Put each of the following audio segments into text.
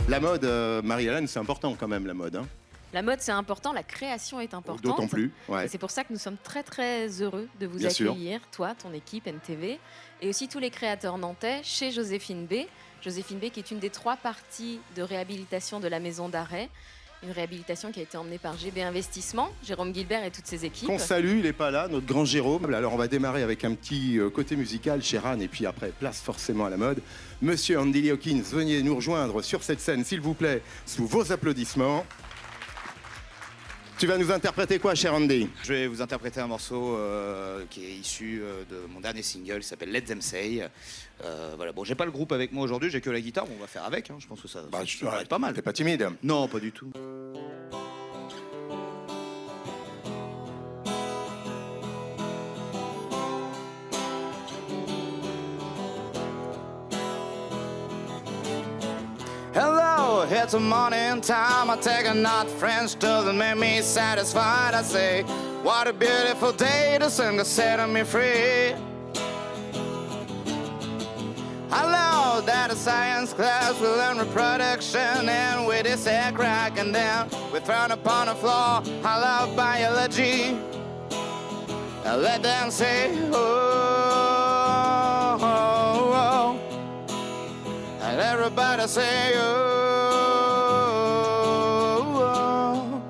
La mode, Marie-Hélène, c'est important quand même, la mode. Hein. La mode, c'est important, la création est importante. D'autant plus. Ouais. Et c'est pour ça que nous sommes très très heureux de vous Bien accueillir, toi, ton équipe NTV, et aussi tous les créateurs nantais chez Joséphine B. Joséphine B qui est une des 3 parties de réhabilitation de la maison d'arrêt. Une réhabilitation qui a été emmenée par GB Investissement, Jérôme Gilbert et toutes ses équipes. Qu'on salue, il n'est pas là, notre grand Jérôme. Alors on va démarrer avec un petit côté musical chez Ran et puis après, place forcément à la mode. Monsieur Andy Lee Hawkins, venez nous rejoindre sur cette scène, s'il vous plaît, sous vos applaudissements. Tu vas nous interpréter quoi, cher Andy? Je vais vous interpréter un morceau qui est issu de mon dernier single, qui s'appelle Let Them Say. Voilà. Bon, j'ai pas le groupe avec moi aujourd'hui, j'ai que la guitare, on va faire avec. Hein. Je pense que ça va être pas mal. T'es pas timide? Non, pas du tout. Hello, it's a morning time. I take a nut, French doesn't make me satisfied. I say, what a beautiful day, the sun has set me free. I know that a science class will learn reproduction, and with this air crack, and then we're thrown upon the floor. I love biology. I let them say, oh, oh, oh. And everybody say, oh, oh.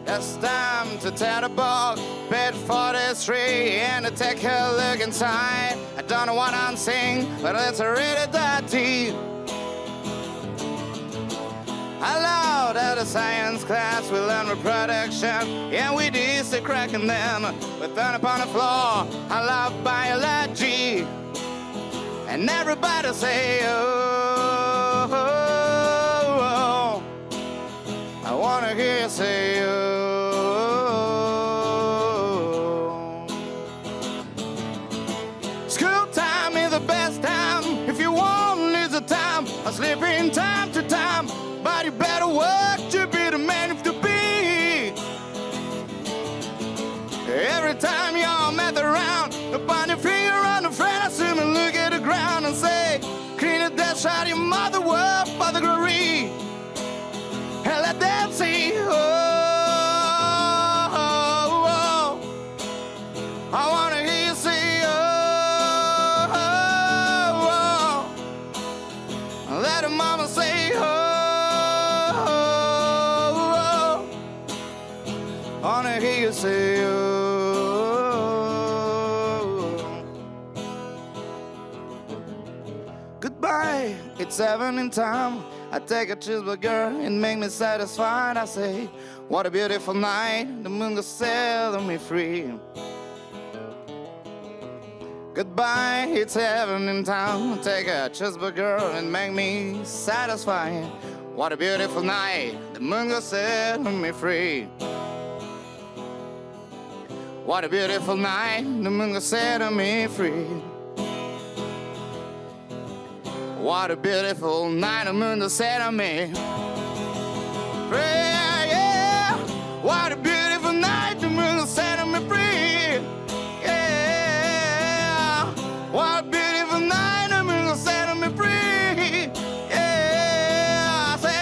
It's time to tear the book, bed 43, and to take a look inside. I don't know what I'm saying, but it's really that deep. I love that a science class will learn reproduction, and we did the cracking them. We're thrown upon the floor. I love biology. And everybody say, oh, oh, oh. I wanna hear you say, oh. School time is the best time. If you want to lose the time, I sleep in time to time. But you better work to be the man of the bee. Every time you're met around, upon your finger on the friend, I assume and look at the ground and say, clean the dash out of your mother world for the glory. And let them see, oh, oh, oh. I wanna hear you say, oh, oh, oh. Let the mama say, oh, oh, oh. I wanna hear you say, oh. Goodbye, it's evening time. I take a cheeseburger and make me satisfied. I say, what a beautiful night, the moon will set me free. Goodbye, it's evening time. I take a cheeseburger and make me satisfied. What a beautiful night, the moon will set me free. What a beautiful night, the moon will set me free. What a beautiful night, the moon will set me free. Yeah, what a beautiful night, the moon will set me free. Yeah, what a beautiful night, the moon will set me free. Yeah, I say,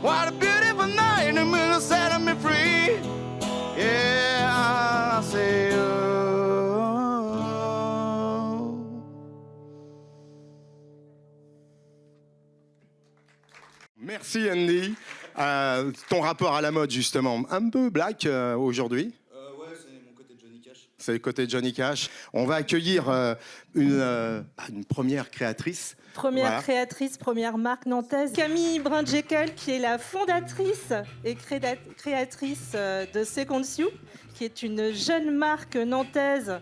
what a beautiful night, the moon will set me free. Yeah, I say, oh. Merci Andy. Ton rapport à la mode justement, un peu black aujourd'hui. Ouais, c'est mon côté Johnny Cash. C'est le côté Johnny Cash. On va accueillir une première créatrice. Première créatrice, première marque nantaise, Camille Brun-Jekyll, qui est la fondatrice et créatrice de Second You, qui est une jeune marque nantaise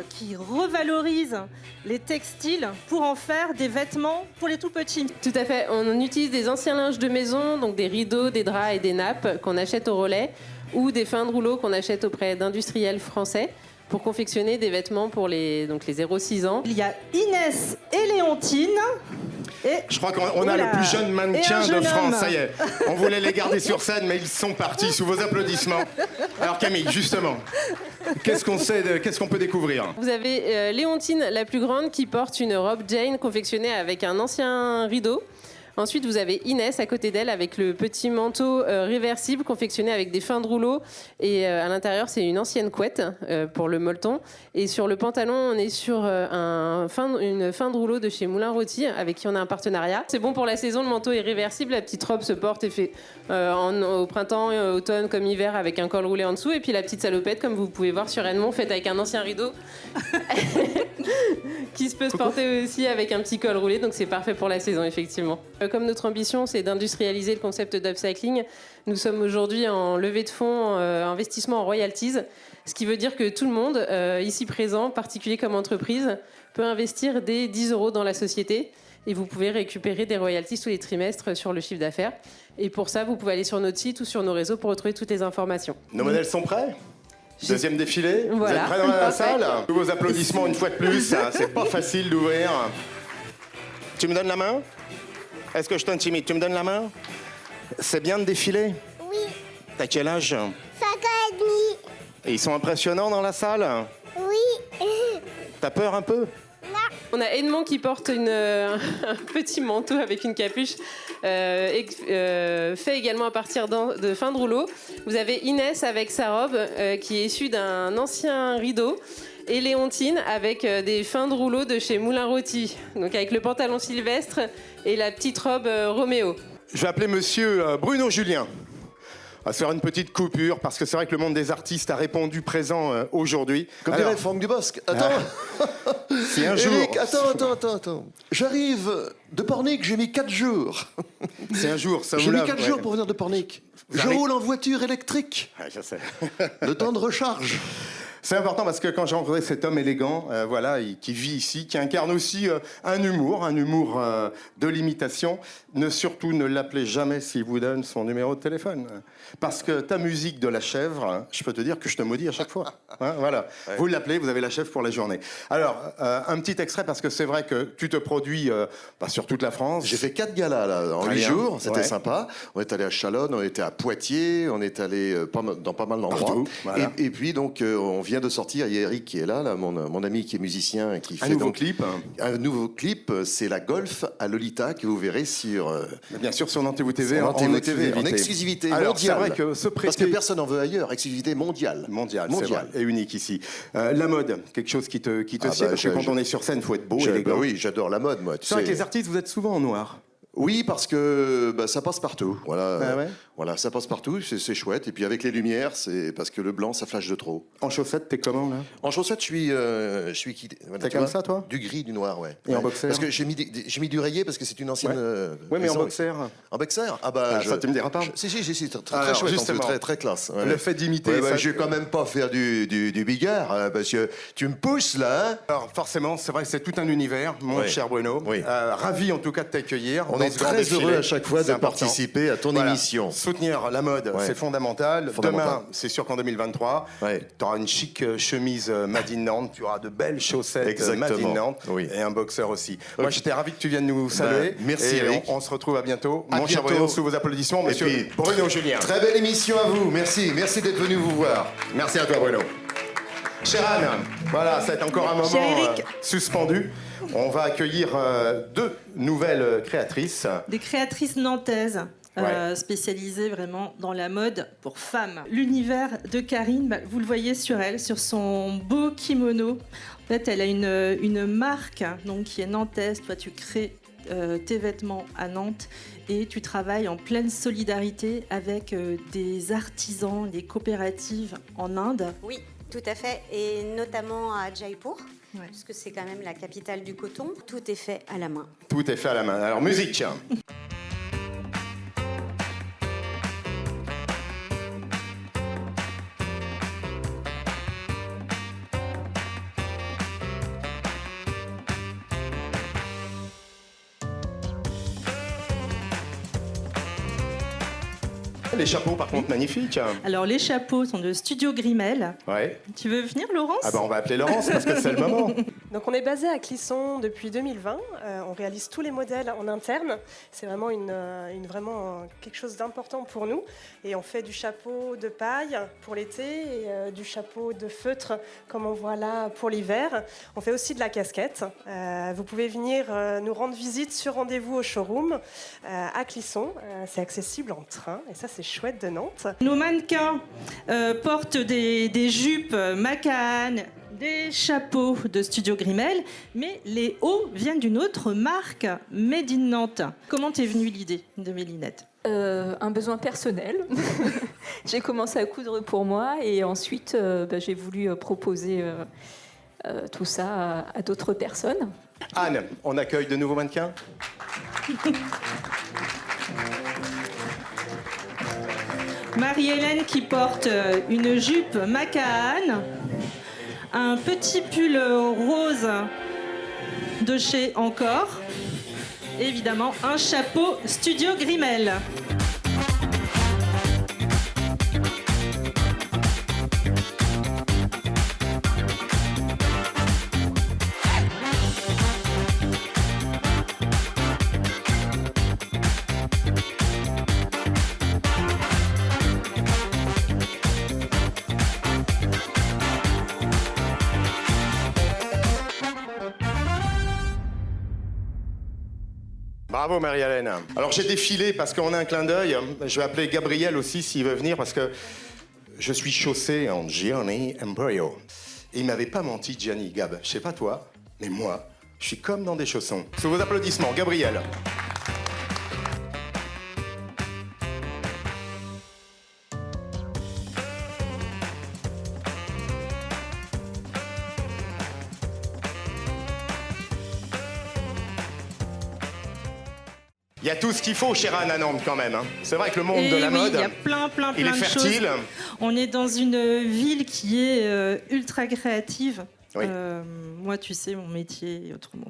qui revalorise les textiles pour en faire des vêtements pour les tout petits. Tout à fait. On utilise des anciens linges de maison, donc des rideaux, des draps et des nappes qu'on achète au relais, ou des fins de rouleau qu'on achète auprès d'industriels français pour confectionner des vêtements pour les 0-6 ans. Il y a Inès et Léontine. Et Je crois qu'on a Oula. le plus jeune Et mannequin un de jeune France, homme. ça y est. On voulait les garder sur scène, mais ils sont partis sous vos applaudissements. Alors Camille, justement, qu'est-ce qu'on peut découvrir? Vous avez Léontine, la plus grande, qui porte une robe Jane confectionnée avec un ancien rideau. Ensuite, vous avez Inès à côté d'elle avec le petit manteau réversible confectionné avec des fins de rouleau. Et à l'intérieur, c'est une ancienne couette pour le molleton. Et sur le pantalon, on est sur une fin de rouleau de chez Moulin Rôti avec qui on a un partenariat. C'est bon pour la saison, le manteau est réversible. La petite robe se porte et fait au printemps, automne comme hiver avec un col roulé en dessous. Et puis la petite salopette, comme vous pouvez voir sur Edmond, faite avec un ancien rideau qui peut se porter aussi avec un petit col roulé. Donc c'est parfait pour la saison, effectivement. Comme notre ambition, c'est d'industrialiser le concept d'upcycling, nous sommes aujourd'hui en levée de fonds, investissement en royalties, ce qui veut dire que tout le monde, ici présent, particulier comme entreprise, peut investir dès 10 € dans la société et vous pouvez récupérer des royalties tous les trimestres sur le chiffre d'affaires. Et pour ça, vous pouvez aller sur notre site ou sur nos réseaux pour retrouver toutes les informations. Nos modèles sont prêts? Deuxième défilé? Vous Voilà. êtes prêts dans la Parfait. salle? Tous vos applaudissements une fois de plus, hein, c'est pas facile d'ouvrir. Tu me donnes la main? Est-ce que je t'intimide? Tu me donnes la main? C'est bien de défiler? Oui, T'as quel âge? 5 ans et demi. Et ils sont impressionnants dans la salle? Oui. T'as peur un peu? On a Edmond qui porte un petit manteau avec une capuche fait également à partir de fin de rouleau. Vous avez Inès avec sa robe qui est issue d'un ancien rideau. Et Léontine avec des fins de rouleau de chez Moulin Rôti. Donc avec le pantalon Sylvestre et la petite robe Roméo. Je vais appeler monsieur Bruno Julien. On va se faire une petite coupure parce que c'est vrai que le monde des artistes a répondu présent aujourd'hui. Comme Alors, dirait Franck Dubosc. Attends, si un jour, Eric, attends. J'arrive de Pornic, j'ai mis 4 jours. si un jour, ça J'ai vous mis lave, 4 ouais. jours pour venir de Pornic. Vous Je arrivez- roule en voiture électrique. Ouais, je sais. Le temps de recharge. C'est important parce que quand j'ai rencontré cet homme élégant, qui vit ici, qui incarne aussi un humour de l'imitation, surtout ne l'appelez jamais s'il vous donne son numéro de téléphone. Parce que ta musique de la chèvre, je peux te dire que je te maudis à chaque fois. Hein, voilà. Ouais. Vous l'appelez, vous avez la chèvre pour la journée. Alors, un petit extrait parce que c'est vrai que tu te produis sur toute la France. J'ai fait 4 galas là, en Très 8 bien. jours, c'était Ouais. sympa. On est allé à Chalonne, on était à Poitiers, on est allé dans pas mal d'endroits. Partout, voilà. Et puis donc, on vient de sortir, il y a Eric qui est là, mon ami qui est musicien, et qui Un fait nouveau donc clip. un nouveau clip, c'est la Golf à Lolita que vous verrez sur Bien sûr, sur Nantes TV, sur Antenne TV, en exclusivité. exclusivité Alors, c'est mondiale. vrai que se Parce que prêter... personne n'en veut ailleurs, exclusivité mondiale. Mondial, c'est vrai, et unique ici. La mode, quelque chose qui te sied, parce que quand on est sur scène, il faut être beau, élégant. Bah oui, j'adore la mode, moi. tu C'est vrai sais. que les artistes, vous êtes souvent en noir. Oui, parce que ça passe partout. Voilà, Ah ouais voilà, ça passe partout, c'est chouette. Et puis avec les lumières, c'est parce que le blanc, ça flash de trop. En chaussettes, t'es comment, là? En chaussettes, je suis qui voilà, T'es tu comme vois, ça, toi? Du gris, du noir, ouais. Et en Ouais. boxer? Parce que j'ai mis du rayé parce que c'est une ancienne. Oui, mais en maison. boxer. En boxer? Ah bah, Ça, tu me diras pas. Si, très, très Alors, chouette, en justement, plus, très, très classe. Ouais. Le fait d'imiter. Ouais, bah, ça- je vais quand même pas faire du bigard, hein, parce que tu me pousses là. Hein. Alors, forcément, c'est vrai que c'est tout un univers, mon Oui. cher Bruno. Oui. Ravi, en tout cas, de t'accueillir. On dans est ce grand très défilé. heureux à chaque fois C'est de important. participer à ton Voilà. émission. Soutenir la mode, Ouais. c'est fondamental. Fondamental. Demain, c'est sûr qu'en 2023, Ouais. tu auras une chic chemise Made in Nantes, tu auras de belles chaussettes Made Exactement. in Nantes Oui. et un boxeur aussi. Moi, j'étais ravi que tu viennes nous saluer. merci, et Eric. on se retrouve à bientôt. À Mon cher bientôt. Bruno, sous vos applaudissements, Et monsieur puis, Bruno Julien. Très belle émission à vous. Merci d'être venu vous voir. Merci à toi, Bruno. Cher Anne, voilà, c'est encore un moment Cher Eric. suspendu. On va accueillir 2 nouvelles créatrices. Des créatrices nantaises. Ouais. Spécialisées vraiment dans la mode pour femmes. L'univers de Karine, vous le voyez sur elle, sur son beau kimono. En fait, elle a une marque donc, qui est nantaise. Toi, tu crées tes vêtements à Nantes et tu travailles en pleine solidarité avec des artisans, des coopératives en Inde. Oui, tout à fait, et notamment à Jaipur, Ouais. puisque c'est quand même la capitale du coton. Tout est fait à la main. Tout est fait à la main. Alors, musique. Les chapeaux, par contre, magnifiques. Alors, les chapeaux sont de Studio Grimel. Ouais. Tu veux venir, Laurence? Ah ben, on va appeler Laurence parce que c'est le moment. Donc on est basé à Clisson depuis 2020. On réalise tous les modèles en interne. C'est vraiment quelque chose d'important pour nous. Et on fait du chapeau de paille pour l'été et du chapeau de feutre comme on voit là pour l'hiver. On fait aussi de la casquette. Vous pouvez venir nous rendre visite sur rendez-vous au showroom à Clisson. C'est accessible en train et ça c'est chouette de Nantes. Nos mannequins portent des jupes Macan, des chapeaux de Studio Grimel, mais les hauts viennent d'une autre marque, Made in Nantes. Comment t'es venue l'idée de Mélinette ? Un besoin personnel. J'ai commencé à coudre pour moi et ensuite j'ai voulu proposer tout ça à d'autres personnes. Anne, on accueille de nouveaux mannequins. Marie-Hélène qui porte une jupe Macan, un petit pull rose de chez Encore, et évidemment un chapeau Studio Grimel. Bravo Marie-Hélène. Alors j'ai défilé parce qu'on a un clin d'œil. Je vais appeler Gabriel aussi s'il veut venir parce que je suis chaussé en Gianni Emporio. Et il m'avait pas menti Gianni, Gab. Je sais pas toi, mais moi, je suis comme dans des chaussons. Sous vos applaudissements, Gabriel. Il y a tout ce qu'il faut chez Anne à Nantes quand même. Hein. C'est vrai que le monde de la mode, il y a plein il est de fertile. choses. On est dans une ville qui est ultra créative. Oui. Moi, tu sais, mon métier, autrement,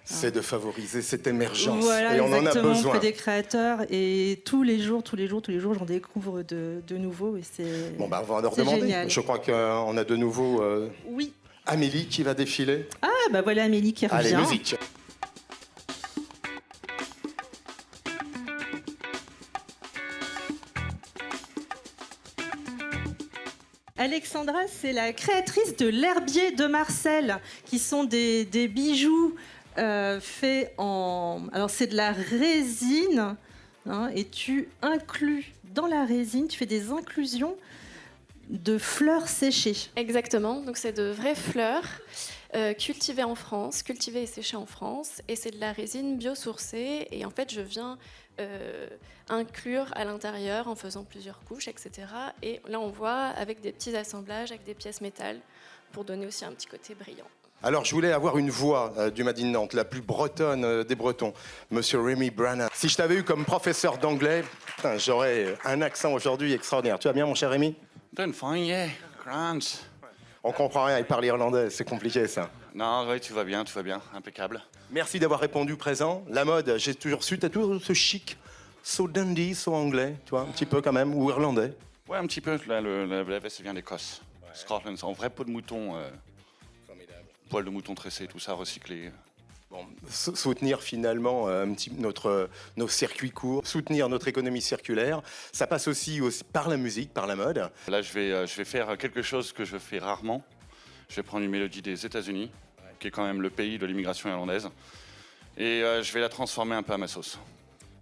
c'est de favoriser cette émergence. Voilà, et on en a exactement, besoin. on fait des créateurs et tous les jours, j'en découvre de nouveaux et c'est Bon, bah, on va leur demander. génial. Je crois qu'on a de nouveau Oui. Amélie qui va défiler. Ah, bah voilà Amélie qui revient. Allez, musique. Alexandra, c'est la créatrice de l'herbier de Marcel, qui sont des bijoux faits en... Alors, c'est de la résine, hein, et tu inclus dans la résine, tu fais des inclusions de fleurs séchées. Exactement, donc c'est de vraies fleurs cultivées en France, cultivées et séchées en France, et c'est de la résine biosourcée, et en fait, je viens... inclure à l'intérieur en faisant plusieurs couches, etc. Et là, on voit avec des petits assemblages, avec des pièces métal, pour donner aussi un petit côté brillant. Alors, je voulais avoir une voix du Made in Nantes, la plus bretonne des Bretons, Monsieur Rémi Branagh. Si je t'avais eu comme professeur d'anglais, j'aurais un accent aujourd'hui extraordinaire. Tu vas bien, mon cher Rémi? Doing fine, yeah. Grand. On comprend rien, il parle irlandais, c'est compliqué, ça. Non, oui, tout va bien, impeccable. Merci d'avoir répondu présent. La mode, j'ai toujours su, t'as toujours ce chic, so dandy, so anglais, tu vois, un petit peu quand même, ou irlandais. Ouais, un petit peu. Là, la veste vient d'Écosse. Ouais. Scotland, c'est en vrai peau de mouton. Formidable. Poils de mouton tressés, tout ça recyclé. Bon, soutenir finalement nos circuits courts, soutenir notre économie circulaire, ça passe aussi par la musique, par la mode. Là, je vais faire quelque chose que je fais rarement. Je vais prendre une mélodie des États-Unis, qui est quand même le pays de l'immigration irlandaise, et je vais la transformer un peu à ma sauce.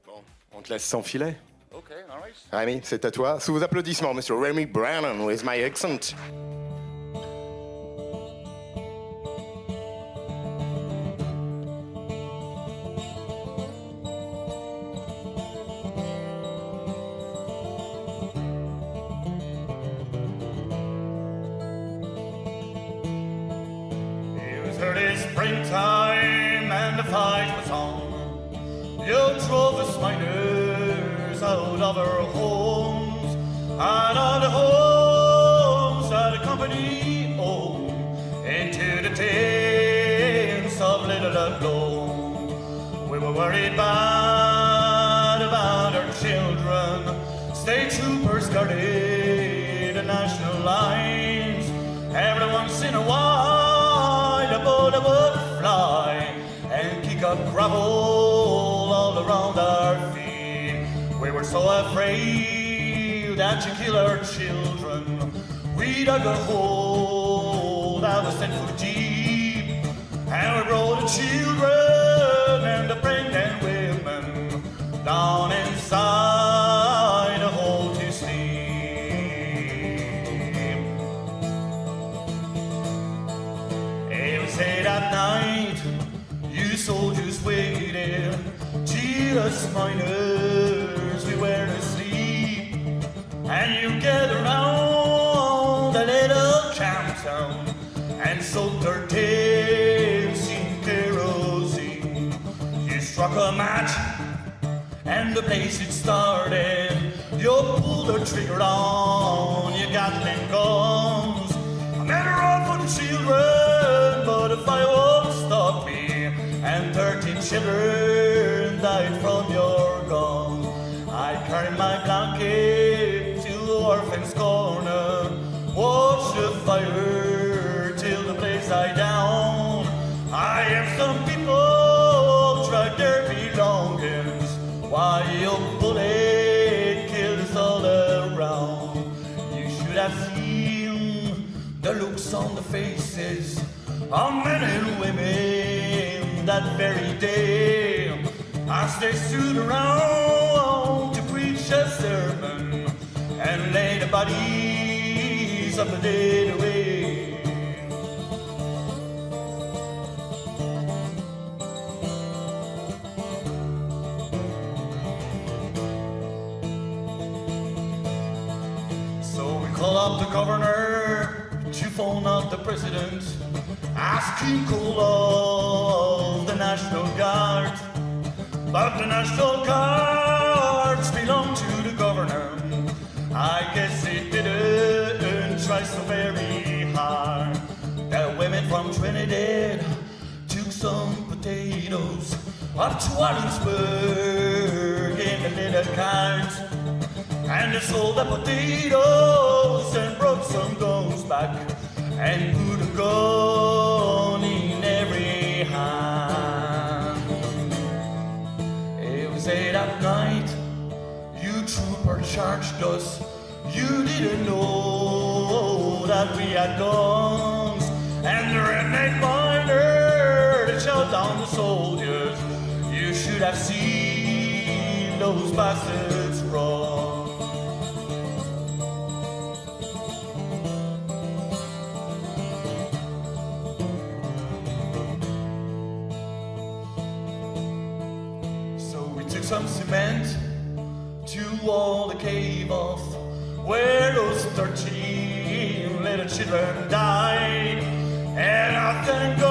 Bon, on te laisse sans filet. Ok, all right. Rémi, c'est à toi. Sous vos applaudissements, Monsieur Rémi Branagh with my accent. Springtime and the fight was on. You drove the miners out of our homes, and all the homes that the company owned, into the tents of Little Athlone. We were worried bad about our children. State troopers guarded the national lines. Every once in a while, got gravel all around our feet. We were so afraid that you kill our children. We dug a hole that was 10 foot deep, and we brought the children and the pregnant women down inside the hole to sleep. It was late at night, you soldiers waited, till us miners, we were asleep, and you gathered round a little camptown and soaked their tails in kerosene. You struck a match and the blaze it started. You pulled the trigger on your Gatling guns. I made a run for the children, but the fire won't stop me, and 13 children died from your gun. I carried my blanket to the orphan's corner, watched the fire till the blaze died down. I hear some people drag their belongings while your bullet killed us all around. You should have seen the looks on the faces of men and women that very day as they stood around to preach a sermon and lay the bodies of the dead away. So we call up the governor to phone up the president, ask him call of the National Guard. But the National Guards belong to the governor. I guess it didn't try so very hard. The women from Trinidad took some potatoes up to Warrensburg in the little cart, and they sold the potatoes and brought some guns back and put a gun in every hand. It was 8 at night, you trooper charged us. You didn't know that we had guns, and the redneck miner that shot down the soldiers. You should have seen those bastards run. Some cement to wall the cave off where those 13 little children died, and I thank God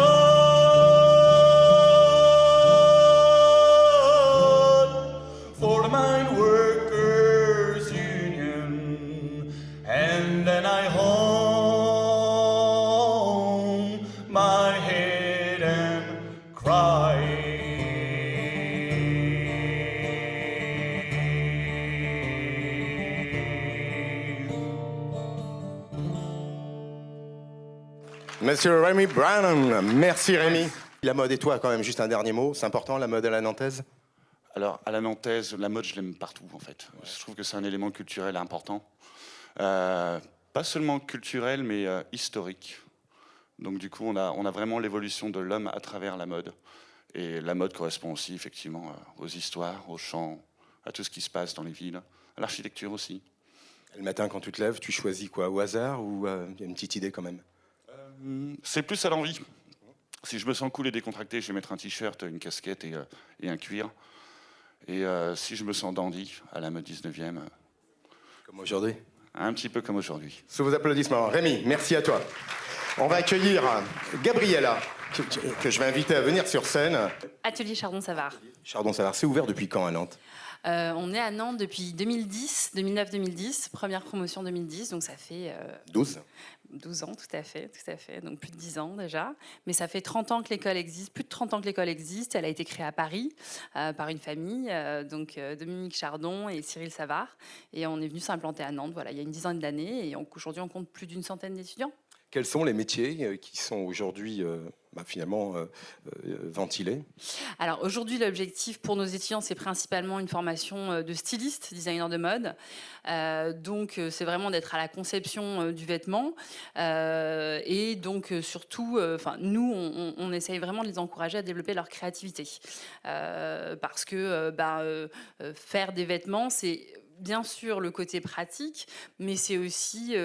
for the Mine Workers Union, and then I hung my head and cried. Monsieur Rémi Branham, merci Rémi. La mode et toi, quand même, juste un dernier mot, c'est important, la mode à la nantaise? Alors, à la nantaise, la mode, je l'aime partout, en fait. Je trouve que c'est un élément culturel important. Pas seulement culturel, mais historique. Donc, du coup, on a vraiment l'évolution de l'homme à travers la mode. Et la mode correspond aussi, effectivement, aux histoires, aux chants, à tout ce qui se passe dans les villes, à l'architecture aussi. Le matin, quand tu te lèves, tu choisis quoi, au hasard, ou il y a une petite idée quand même? C'est plus à l'envie. Si je me sens cool et décontracté, je vais mettre un t-shirt, une casquette et un cuir. Et si je me sens dandy, à la mode 19e... Comme aujourd'hui? Un petit peu comme aujourd'hui. Sous vos applaudissements. Rémi, merci à toi. On va accueillir Gabriella, que je vais inviter à venir sur scène. Atelier Chardon-Savard. Chardon-Savard, c'est ouvert depuis quand à Nantes? On est à Nantes depuis 2010, 2009-2010, première promotion 2010, donc ça fait... 12 ans, tout à fait, donc plus de 10 ans déjà. Mais ça fait 30 ans que l'école existe, plus de 30 ans que l'école existe. Elle a été créée à Paris par une famille, donc Dominique Chardon et Cyril Savard. Et on est venu s'implanter à Nantes, voilà, il y a une dizaine d'années. Et aujourd'hui, on compte plus d'une centaine d'étudiants. Quels sont les métiers qui sont aujourd'hui finalement ventilés? Alors aujourd'hui, l'objectif pour nos étudiants, c'est principalement une formation de styliste, designer de mode. Donc c'est vraiment d'être à la conception du vêtement. Et donc surtout, nous, on essaye vraiment de les encourager à développer leur créativité. Parce que faire des vêtements, c'est bien sûr le côté pratique, mais c'est aussi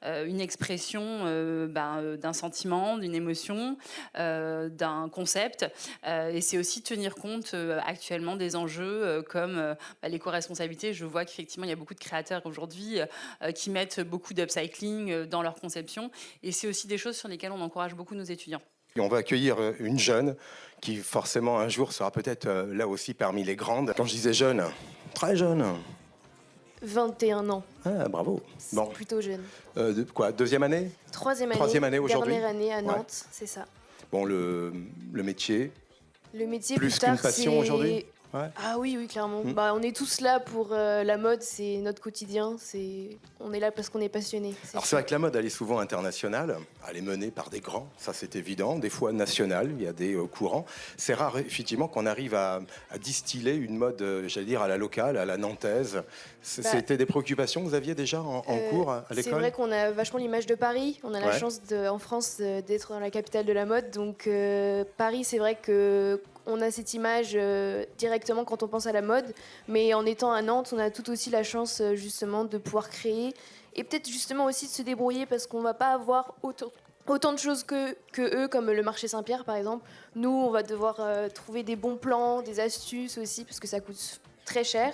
une expression d'un sentiment, d'une émotion, d'un concept. Et c'est aussi tenir compte actuellement des enjeux comme l'éco-responsabilité. Je vois qu'effectivement, il y a beaucoup de créateurs aujourd'hui qui mettent beaucoup d'upcycling dans leur conception. Et c'est aussi des choses sur lesquelles on encourage beaucoup nos étudiants. Et on va accueillir une jeune qui forcément un jour sera peut-être là aussi parmi les grandes. Quand je disais jeune, très jeune. 21 ans. Ah, bravo. C'est plutôt jeune. Deuxième année? Troisième année aujourd'hui. Dernière année à Nantes, ouais. C'est ça. Bon, le métier? Le métier, plus qu'une passion aujourd'hui? Ouais. Ah oui, clairement. On est tous là pour la mode, c'est notre quotidien. On est là parce qu'on est passionné. Alors c'est vrai que la mode, elle est souvent internationale. Elle est menée par des grands, ça c'est évident. Des fois nationale, il y a des courants. C'est rare effectivement qu'on arrive à distiller une mode, j'allais dire, à la locale, à la nantaise. C'était des préoccupations que vous aviez déjà en cours à l'école? C'est vrai qu'on a vachement l'image de Paris. On a la chance en France d'être dans la capitale de la mode. Donc Paris, c'est vrai qu'on a cette image directement quand on pense à la mode, mais en étant à Nantes, on a tout aussi la chance justement de pouvoir créer et peut-être justement aussi de se débrouiller parce qu'on va pas avoir autant de choses que eux, comme le marché Saint-Pierre par exemple. Nous, on va devoir trouver des bons plans, des astuces aussi, parce que ça coûte très cher.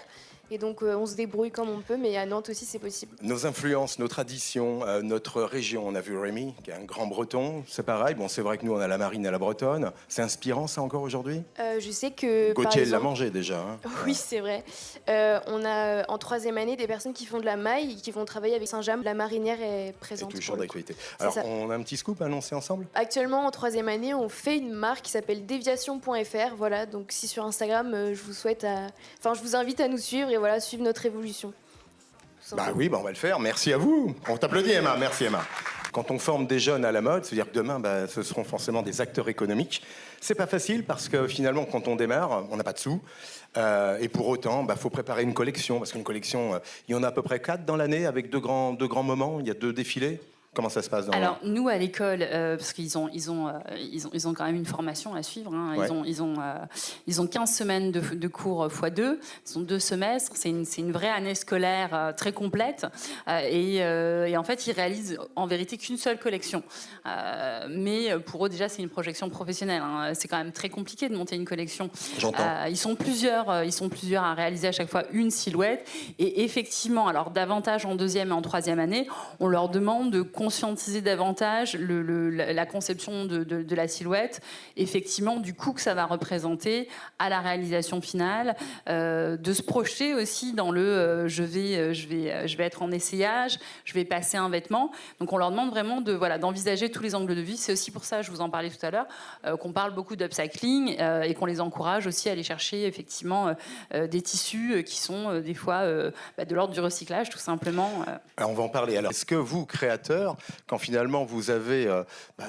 Et donc, on se débrouille comme on peut, mais à Nantes aussi, c'est possible. Nos influences, nos traditions, notre région, on a vu Rémi, qui est un grand breton, c'est pareil. Bon, c'est vrai que nous, on a la marine à la bretonne. C'est inspirant, ça, encore aujourd'hui? Je sais que, Gauthier l'a mangé, déjà. Hein. Oui, c'est vrai. On a, en troisième année, des personnes qui font de la maille, qui vont travailler avec Saint-James. La marinière est présente. C'est toujours d'actualité. Alors, on a un petit scoop à annoncer ensemble? Actuellement, en troisième année, on fait une marque qui s'appelle Déviation.fr. Voilà, donc si sur Instagram, je vous invite à nous suivre et voilà, suivre notre évolution. Oui, on va le faire. Merci à vous. On t'applaudit, Emma. Merci, Emma. Quand on forme des jeunes à la mode, c'est-à-dire que demain, ce seront forcément des acteurs économiques. C'est pas facile parce que finalement, quand on démarre, on n'a pas de sous. Et pour autant, faut préparer une collection. Parce qu'une collection, il y en a à peu près 4 dans l'année avec deux grands moments. Il y a 2 défilés. Comment ça se passe Alors nous à l'école, parce qu'ils ont quand même une formation à suivre. Hein. Ils ont 15 semaines de cours x2. Ils ont 2 semestres. C'est une vraie année scolaire très complète. Et en fait, ils réalisent en vérité qu'une seule collection. Mais pour eux déjà, c'est une projection professionnelle. Hein. C'est quand même très compliqué de monter une collection. J'entends. Ils sont plusieurs à réaliser à chaque fois une silhouette. Et effectivement, alors davantage en 2e et en 3e année, on leur demande de conscientiser davantage la conception de la silhouette, effectivement, du coût que ça va représenter à la réalisation finale, de se projeter aussi dans je vais être en essayage, je vais passer un vêtement. Donc on leur demande vraiment d'envisager tous les angles de vie. C'est aussi pour ça, je vous en parlais tout à l'heure, qu'on parle beaucoup d'upcycling et qu'on les encourage aussi à aller chercher effectivement des tissus qui sont des fois de l'ordre du recyclage, tout simplement. Alors on va en parler. Alors, est-ce que vous, créateurs, quand finalement vous avez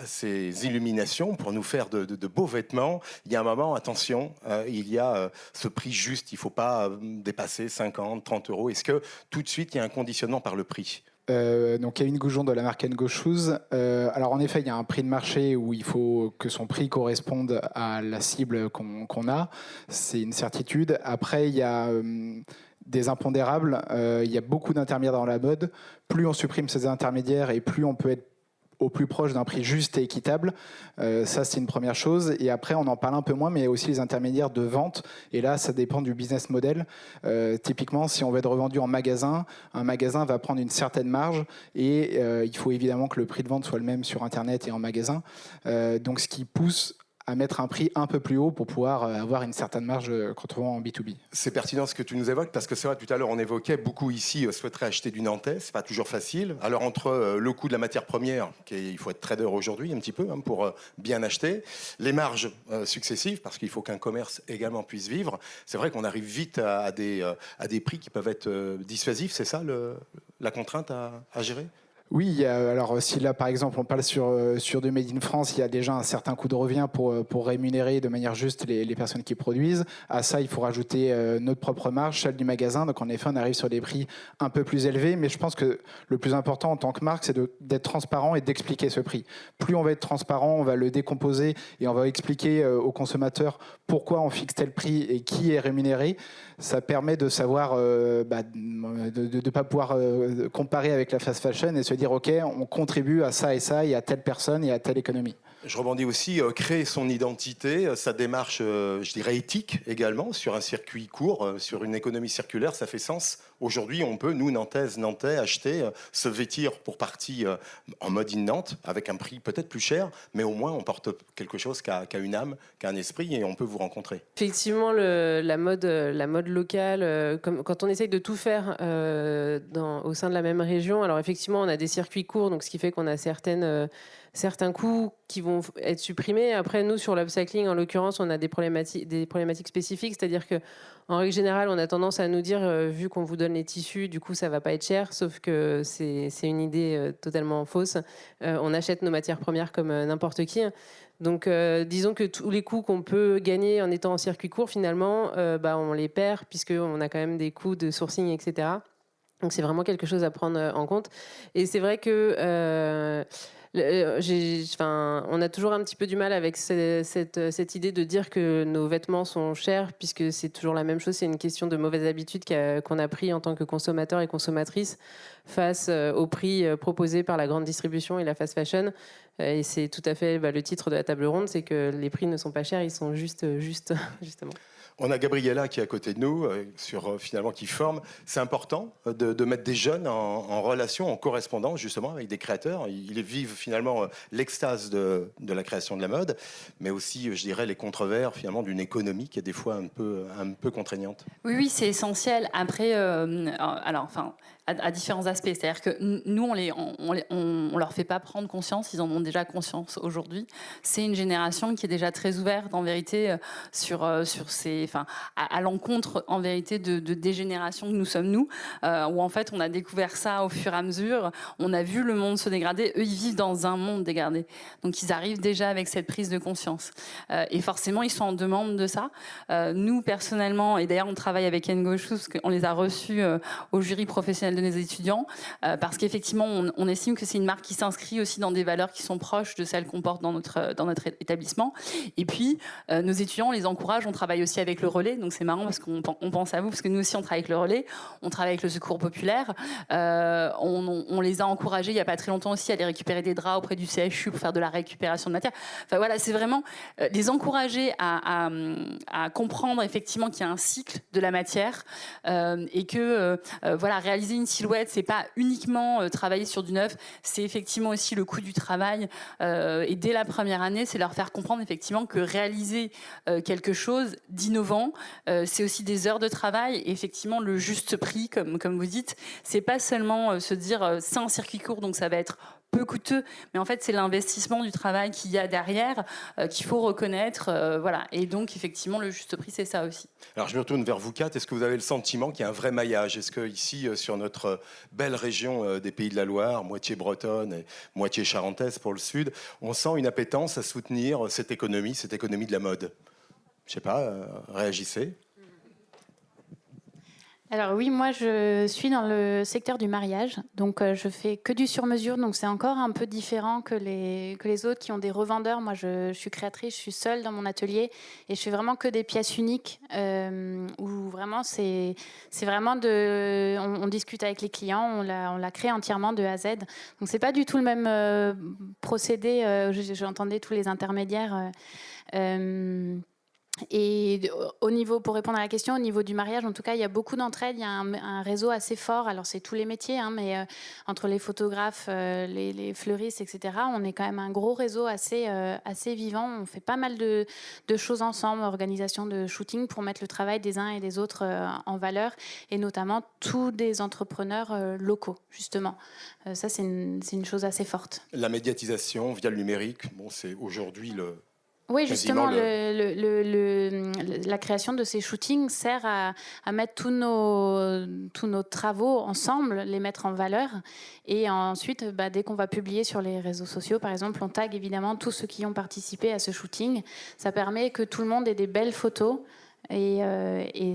ces illuminations pour nous faire de beaux vêtements, il y a un moment, attention, il y a ce prix juste, il ne faut pas dépasser 50, 30 euros. Est-ce que tout de suite, il y a un conditionnement par le prix ? Donc Kevin Goujon de la marque Go Shoes. Alors en effet, il y a un prix de marché où il faut que son prix corresponde à la cible qu'on a. C'est une certitude. Après, il y a des impondérables. Il y a beaucoup d'intermédiaires dans la mode. Plus on supprime ces intermédiaires et plus on peut être au plus proche d'un prix juste et équitable. Ça, c'est une première chose. Et après, on en parle un peu moins, mais il y a aussi les intermédiaires de vente. Et là, ça dépend du business model. Typiquement, si on veut être revendu en magasin, un magasin va prendre une certaine marge. Et il faut évidemment que le prix de vente soit le même sur Internet et en magasin. Donc, ce qui pousse à mettre un prix un peu plus haut pour pouvoir avoir une certaine marge quand on vend en B2B. C'est pertinent ce que tu nous évoques, parce que c'est vrai, tout à l'heure on évoquait, beaucoup ici souhaiteraient acheter du nantais, c'est pas toujours facile. Alors entre le coût de la matière première, il faut être trader aujourd'hui un petit peu pour bien acheter, les marges successives, parce qu'il faut qu'un commerce également puisse vivre, c'est vrai qu'on arrive vite à des prix qui peuvent être dissuasifs, c'est ça la contrainte à gérer ? Oui, alors si là par exemple on parle sur du Made in France, il y a déjà un certain coût de revient pour rémunérer de manière juste les personnes qui produisent. À ça, il faut rajouter notre propre marge, celle du magasin. Donc en effet, on arrive sur des prix un peu plus élevés. Mais je pense que le plus important en tant que marque, c'est d'être transparent et d'expliquer ce prix. Plus on va être transparent, on va le décomposer et on va expliquer aux consommateurs pourquoi on fixe tel prix et qui est rémunéré. Ça permet de savoir, de ne pas pouvoir comparer avec la fast fashion et se dire, OK, on contribue à ça et à telle personne et à telle économie. Je rebondis aussi, créer son identité, sa démarche, je dirais, éthique également, sur un circuit court, sur une économie circulaire, ça fait sens. Aujourd'hui, on peut, nous, Nantais, acheter, se vêtir pour partie en mode in Nantes, avec un prix peut-être plus cher, mais au moins on porte quelque chose qui a une âme, qui a un esprit, et on peut vous rencontrer. Effectivement, la mode locale, quand on essaye de tout faire au sein de la même région, alors effectivement, on a des circuits courts, donc ce qui fait qu'on a certains coûts qui vont être supprimés. Après, nous, sur l'upcycling, en l'occurrence, on a des problématiques spécifiques, c'est-à-dire que en règle générale, on a tendance à nous dire, vu qu'on vous donne les tissus, du coup, ça va pas être cher, sauf que c'est une idée totalement fausse. On achète nos matières premières comme n'importe qui. Donc, disons que tous les coûts qu'on peut gagner en étant en circuit court, finalement, on les perd, puisqu'on a quand même des coûts de sourcing, etc. Donc, c'est vraiment quelque chose à prendre en compte. Et c'est vrai que... on a toujours un petit peu du mal avec cette idée de dire que nos vêtements sont chers, puisque c'est toujours la même chose, c'est une question de mauvaise habitude qu'on a pris en tant que consommateur et consommatrice face aux prix proposés par la grande distribution et la fast fashion. Et c'est tout à fait le titre de la table ronde, c'est que les prix ne sont pas chers, ils sont justement. On a Gabriella qui est à côté de nous, finalement qui forme. C'est important de mettre des jeunes en relation, en correspondance justement avec des créateurs. Ils vivent finalement l'extase de la création de la mode, mais aussi, je dirais, les contrevers finalement d'une économie qui est des fois un peu contraignante. Oui, c'est essentiel. Après, à différents aspects. C'est-à-dire que nous, on leur fait pas prendre conscience, ils en ont déjà conscience aujourd'hui. C'est une génération qui est déjà très ouverte, en vérité, à l'encontre, en vérité, des générations que nous sommes nous, où en fait, on a découvert ça au fur et à mesure. On a vu le monde se dégrader. Eux, ils vivent dans un monde dégradé. Donc, ils arrivent déjà avec cette prise de conscience. Et forcément, ils sont en demande de ça. Nous, personnellement, et d'ailleurs, on travaille avec Ngo Shoes, parce qu'on les a reçus au jury professionnel de nos étudiants, parce qu'effectivement, on estime que c'est une marque qui s'inscrit aussi dans des valeurs qui sont proches de celles qu'on porte dans notre établissement. Et puis, nos étudiants, on les encourage. On travaille aussi avec le Relais, donc c'est marrant parce qu'on pense à vous, parce que nous aussi, on travaille avec le Relais. On travaille avec le Secours Populaire. On les a encouragés il n'y a pas très longtemps aussi à aller récupérer des draps auprès du CHU pour faire de la récupération de matière. Enfin voilà, c'est vraiment les encourager à comprendre effectivement qu'il y a un cycle de la matière et que réaliser une silhouette, c'est pas uniquement travailler sur du neuf, c'est effectivement aussi le coût du travail. Et dès la première année, c'est leur faire comprendre effectivement que réaliser quelque chose d'innovant, c'est aussi des heures de travail. Et effectivement, le juste prix, comme vous dites, c'est pas seulement se dire c'est un circuit court, donc ça va être peu coûteux, mais en fait c'est l'investissement du travail qu'il y a derrière qu'il faut reconnaître, et donc effectivement le juste prix c'est ça aussi. Alors je me retourne vers vous quatre, est-ce que vous avez le sentiment qu'il y a un vrai maillage? Est-ce que ici sur notre belle région des Pays de la Loire, moitié bretonne et moitié charentaise pour le sud, on sent une appétence à soutenir cette économie de la mode? Je sais pas, réagissez. Alors oui, moi je suis dans le secteur du mariage, donc je fais que du sur-mesure, donc c'est encore un peu différent que les autres qui ont des revendeurs. Moi je suis créatrice, je suis seule dans mon atelier et je fais vraiment que des pièces uniques où vraiment c'est vraiment on discute avec les clients, on la crée entièrement de A à Z. Donc c'est pas du tout le même procédé. J'entendais tous les intermédiaires. Et pour répondre à la question, au niveau du mariage, en tout cas, il y a beaucoup d'entraide. Il y a un réseau assez fort. Alors, c'est tous les métiers, mais entre les photographes, les fleuristes, etc., on est quand même un gros réseau assez vivant. On fait pas mal de choses ensemble, organisation de shooting pour mettre le travail des uns et des autres en valeur, et notamment tous des entrepreneurs locaux, justement. Ça, c'est une chose assez forte. La médiatisation via le numérique, c'est aujourd'hui Oui, justement, quasiment la création de ces shootings sert à mettre tous nos travaux ensemble, les mettre en valeur. Et ensuite, dès qu'on va publier sur les réseaux sociaux, par exemple, on tag évidemment tous ceux qui ont participé à ce shooting. Ça permet que tout le monde ait des belles photos et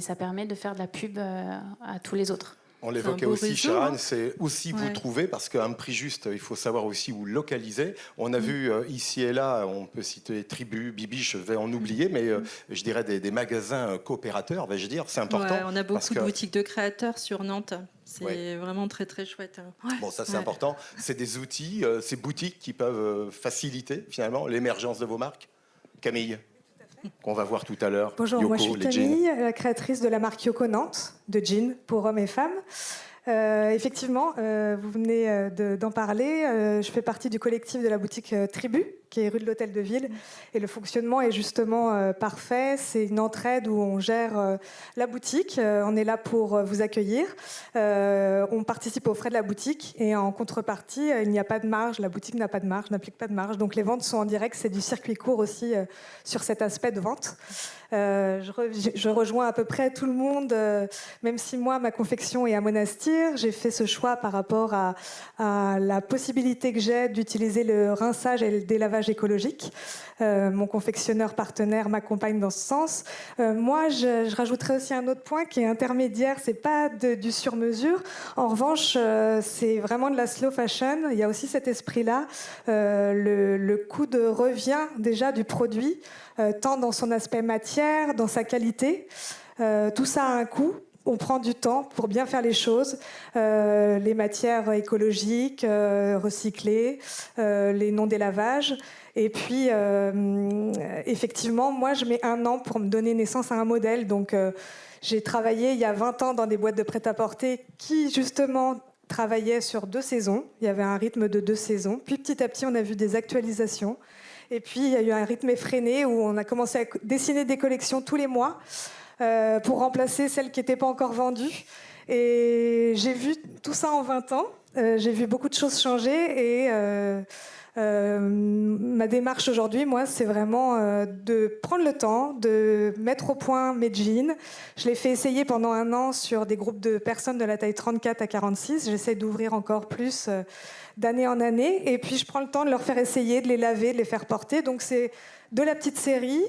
ça permet de faire de la pub à tous les autres. On l'évoquait aussi, Sharon, c'est aussi vous trouver, parce qu'un prix juste, il faut savoir aussi où localiser. On a vu ici et là, on peut citer Tribu, Bibi, je vais en oublier, mais je dirais des magasins coopérateurs, vais-je dire, c'est important. Ouais, on a beaucoup de boutiques de créateurs sur Nantes. C'est vraiment très très chouette. Bon, ça c'est important. C'est des outils, ces boutiques qui peuvent faciliter finalement l'émergence de vos marques. Camille, qu'on va voir tout à l'heure. Bonjour, Yoko, moi je suis Camille, la créatrice de la marque Yoko Nantes, de jeans pour hommes et femmes. Effectivement, vous venez d'en parler. Je fais partie du collectif de la boutique Tribu, qui est rue de l'Hôtel de Ville. Et le fonctionnement est justement parfait. C'est une entraide où on gère la boutique. On est là pour vous accueillir. On participe aux frais de la boutique. Et en contrepartie, il n'y a pas de marge. La boutique n'a pas de marge, n'applique pas de marge. Donc les ventes sont en direct. C'est du circuit court aussi sur cet aspect de vente. Je rejoins à peu près tout le monde, même si moi, ma confection est à Monastir. J'ai fait ce choix par rapport à la possibilité que j'ai d'utiliser le rinçage et le délavage écologique. Mon confectionneur partenaire m'accompagne dans ce sens. Moi, je rajouterais aussi un autre point qui est intermédiaire. C'est pas du sur-mesure. En revanche, c'est vraiment de la slow fashion. Il y a aussi cet esprit-là. Le coût de revient déjà du produit, tant dans son aspect matière, dans sa qualité. Tout ça a un coût. On prend du temps pour bien faire les choses, les matières écologiques, recyclées, les non-délavages. Et puis, effectivement, moi, je mets 1 an pour me donner naissance à un modèle. Donc, j'ai travaillé il y a 20 ans dans des boîtes de prêt-à-porter qui, justement, travaillaient sur 2 saisons. Il y avait un rythme de 2 saisons. Puis, petit à petit, on a vu des actualisations. Et puis, il y a eu un rythme effréné où on a commencé à dessiner des collections tous les mois. Pour remplacer celles qui n'étaient pas encore vendues. Et j'ai vu tout ça en 20 ans. J'ai vu beaucoup de choses changer. Et ma démarche aujourd'hui, moi, c'est vraiment de prendre le temps, de mettre au point mes jeans. Je l'ai fait essayer pendant 1 an sur des groupes de personnes de la taille 34 à 46. J'essaie d'ouvrir encore plus d'année en année. Et puis, je prends le temps de leur faire essayer, de les laver, de les faire porter. Donc, c'est de la petite série.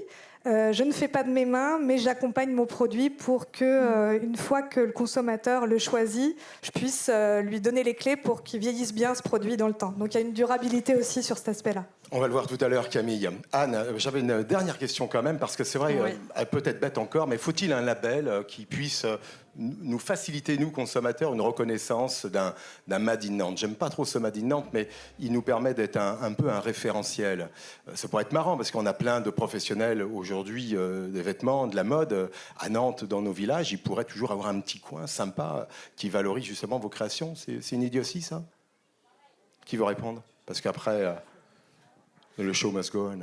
Je ne fais pas de mes mains, mais j'accompagne mon produit pour que, une fois que le consommateur le choisit, je puisse lui donner les clés pour qu'il vieillisse bien ce produit dans le temps. Donc il y a une durabilité aussi sur cet aspect-là. On va le voir tout à l'heure, Camille. Anne, j'avais une dernière question quand même, parce que c'est vrai, elle peut être bête encore, mais faut-il un label qui puisse nous faciliter, nous, consommateurs, une reconnaissance d'un Made in Nantes? J'aime pas trop ce Made in Nantes, mais il nous permet d'être un peu un référentiel. Ça pourrait être marrant, parce qu'on a plein de professionnels aujourd'hui des vêtements, de la mode. À Nantes, dans nos villages, ils pourraient toujours avoir un petit coin sympa qui valorise justement vos créations. C'est une idiotie, ça? Qui veut répondre? Parce qu'après... le show must go on.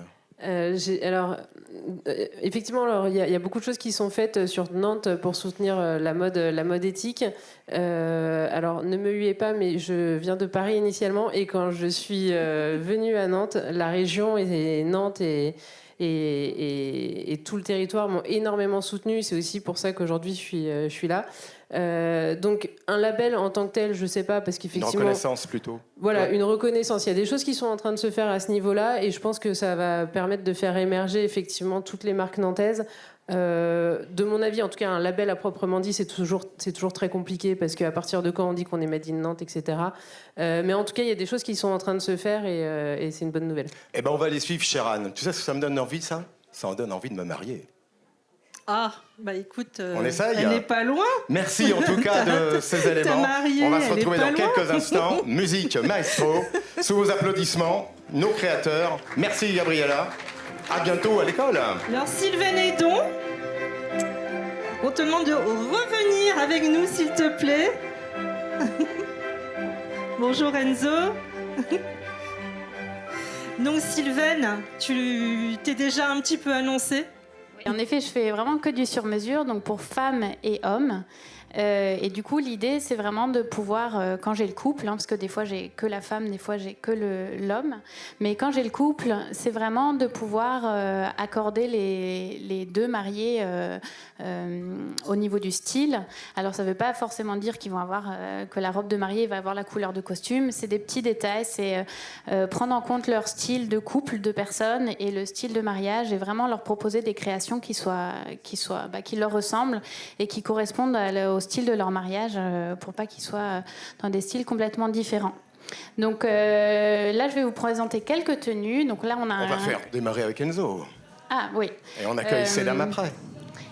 Effectivement, il y a beaucoup de choses qui sont faites sur Nantes pour soutenir la mode éthique. Alors, ne me huez pas, mais je viens de Paris initialement, et quand je suis venue à Nantes, la région et Nantes et tout le territoire m'ont énormément soutenue. C'est aussi pour ça qu'aujourd'hui je suis là. Donc un label en tant que tel, je sais pas, parce qu'effectivement... Une reconnaissance plutôt. Voilà, une reconnaissance. Il y a des choses qui sont en train de se faire à ce niveau-là, et je pense que ça va permettre de faire émerger effectivement toutes les marques nantaises. De mon avis, en tout cas, un label à proprement dit, c'est toujours très compliqué, parce qu'à partir de quand on dit qu'on est Made in Nantes, etc. Mais en tout cas, il y a des choses qui sont en train de se faire, et c'est une bonne nouvelle. Eh ben, on va les suivre, chère Anne. Tu sais ce que ça me donne envie, ça? Ça en donne envie de me marier. Ah, bah écoute, on essaye. Elle n'est pas loin. Merci en tout cas de ces éléments. Mariée, on va se retrouver dans loin. quelques instants. Musique maestro, sous vos applaudissements, nos créateurs. Merci Gabriella. À bientôt à l'école. Alors Sylvain Edon, on te demande de revenir avec nous s'il te plaît. Bonjour Enzo. Donc Sylvaine, tu t'es déjà un petit peu annoncée. En effet, je fais vraiment que du sur-mesure, donc pour femmes et hommes. Et du coup, l'idée, c'est vraiment de pouvoir, quand j'ai le couple, parce que des fois j'ai que la femme, des fois j'ai que l'homme, mais quand j'ai le couple, c'est vraiment de pouvoir accorder les deux mariés au niveau du style. Alors ça ne veut pas forcément dire qu'ils vont avoir que la robe de mariée va avoir la couleur de costume. C'est des petits détails, c'est prendre en compte leur style de couple, de personnes et le style de mariage, et vraiment leur proposer des créations qui leur ressemblent et qui correspondent au style de leur mariage, pour pas qu'ils soient dans des styles complètement différents. Donc là, je vais vous présenter quelques tenues. Donc là, on va faire démarrer avec Enzo. Ah oui. Et on accueille ces dames après.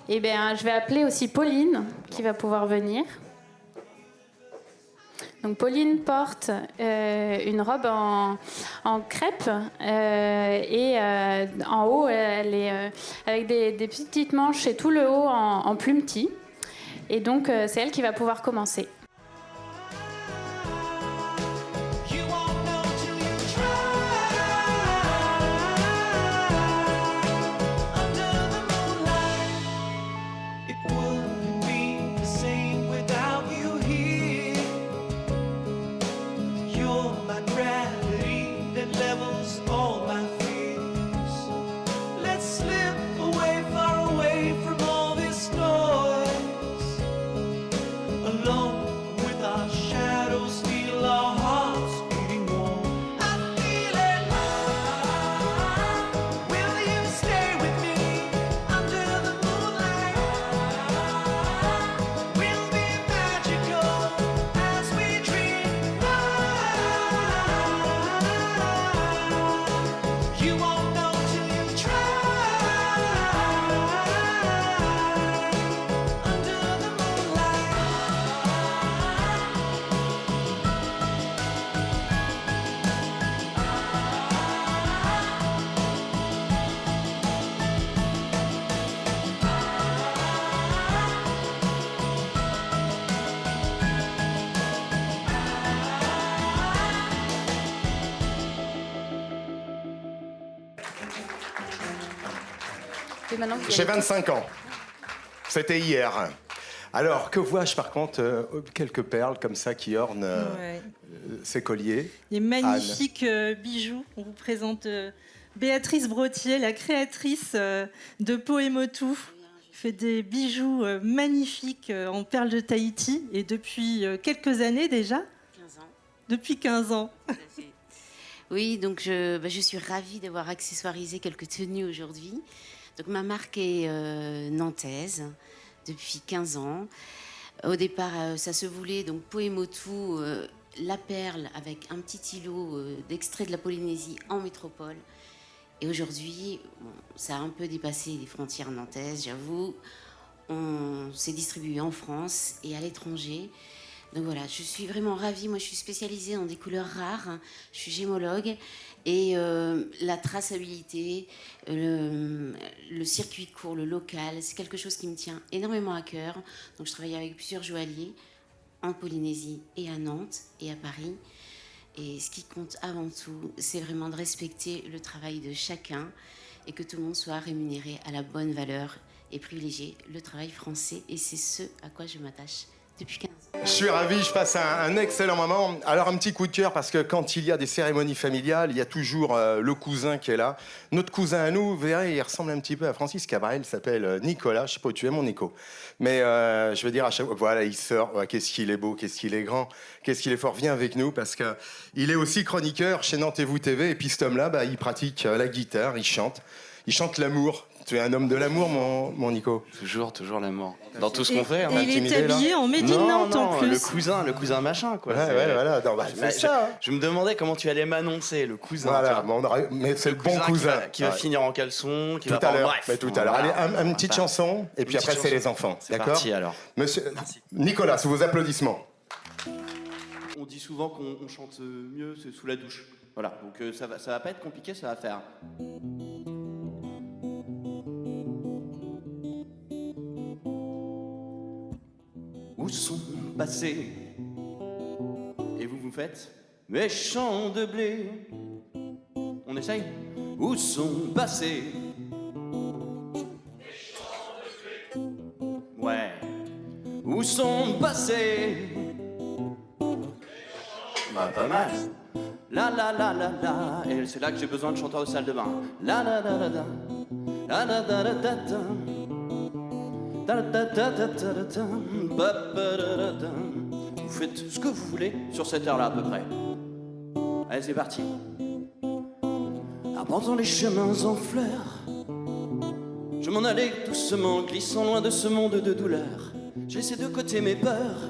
Eh bien, je vais appeler aussi Pauline, qui va pouvoir venir. Donc Pauline porte une robe en crêpe et en haut, elle est avec des petites manches et tout le haut en plumetis. Et donc, c'est elle qui va pouvoir commencer. J'ai 25 ans. C'était hier. Alors, que vois-je par contre quelques perles comme ça qui ornent ces colliers. Les magnifiques bijoux. On vous présente Béatrice Brottier, la créatrice de Poémotou. Fait des bijoux magnifiques en perles de Tahiti et depuis quelques années déjà. 15 ans. Depuis 15 ans. Oui, donc je suis ravie d'avoir accessoirisé quelques tenues aujourd'hui. Donc ma marque est nantaise depuis 15 ans. Au départ, ça se voulait donc Poémotou, la perle avec un petit îlot d'extrait de la Polynésie en métropole. Et aujourd'hui, ça a un peu dépassé les frontières nantaises, j'avoue. On s'est distribué en France et à l'étranger. Donc voilà, je suis vraiment ravie. Moi, je suis spécialisée dans des couleurs rares. Je suis gémologue. Et la traçabilité, le circuit court, le local, c'est quelque chose qui me tient énormément à cœur. Donc je travaille avec plusieurs joailliers en Polynésie et à Nantes et à Paris. Et ce qui compte avant tout, c'est vraiment de respecter le travail de chacun et que tout le monde soit rémunéré à la bonne valeur et privilégier le travail français. Et c'est ce à quoi je m'attache depuis 15 ans. Je suis ravi, je passe un excellent moment. Alors un petit coup de cœur parce que quand il y a des cérémonies familiales, il y a toujours le cousin qui est là. Notre cousin à nous, vous verrez, il ressemble un petit peu à Francis Cabrel, il s'appelle Nicolas. Je sais pas où tu es, mon Nico. Mais je veux dire à chaque fois, voilà, il sort. Qu'est-ce qu'il est beau, qu'est-ce qu'il est grand, qu'est-ce qu'il est fort. Viens avec nous parce que il est aussi chroniqueur chez Nantes et Vous TV. Et puis cet homme-là, il pratique la guitare, il chante l'amour. Tu es un homme de l'amour, mon Nico. Toujours l'amour. Dans tout ce qu'on fait. Il est habillé en Made in Nantes en plus. Le cousin machin, quoi. Ouais, voilà. Non, c'est ça. Je me demandais comment tu allais m'annoncer, le cousin. Voilà, mais c'est le bon cousin. Qui va finir en caleçon, qui tout va à l'heure. Bref. Tout à l'heure. Allez, une petite chanson, et puis après, c'est les enfants. C'est d'accord parti, alors. Monsieur Nicolas, sous vos applaudissements. On dit souvent qu'on chante mieux sous la douche. Voilà, donc ça va pas être compliqué, ça va faire. Où sont passés? Et vous faites mes champs de blé. On essaye? Où sont passés? Ouais. Où sont passés? Bah, pas mal. La la la la la. Et c'est là que j'ai besoin de chanteurs de salle de bain. La la la la la. La la la la la la. Vous faites ce que vous voulez sur cette heure-là à peu près. Allez, c'est parti. Abandonnant les chemins en fleurs, je m'en allais doucement, glissant loin de ce monde de douleur. J'ai laissé de côté mes peurs.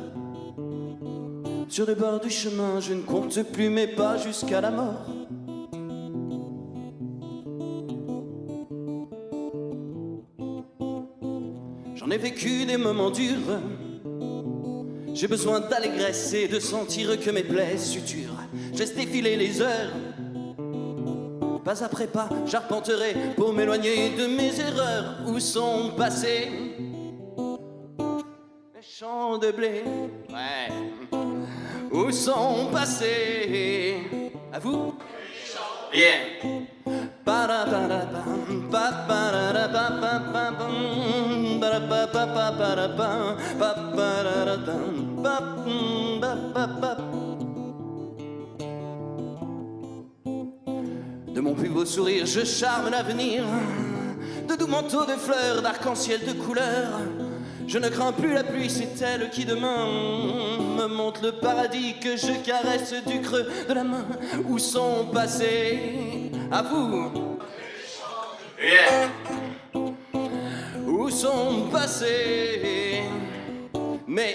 Sur le bord du chemin, je ne compte plus mes pas jusqu'à la mort. J'en ai vécu des moments durs. J'ai besoin d'allégresse et de sentir que mes plaies suturent. Je laisse défiler les heures. Pas après pas, j'arpenterai pour m'éloigner de mes erreurs. Où sont passés les champs de blé? Ouais. Où sont passés? À vous? Yeah. De mon plus beau sourire, je charme l'avenir. De doux manteaux de fleurs, d'arc-en-ciel de couleurs. Je ne crains plus la pluie, c'est elle qui demain me montre le paradis que je caresse du creux de la main. Où sont passés? À vous? Yeah. Où sont passés mes...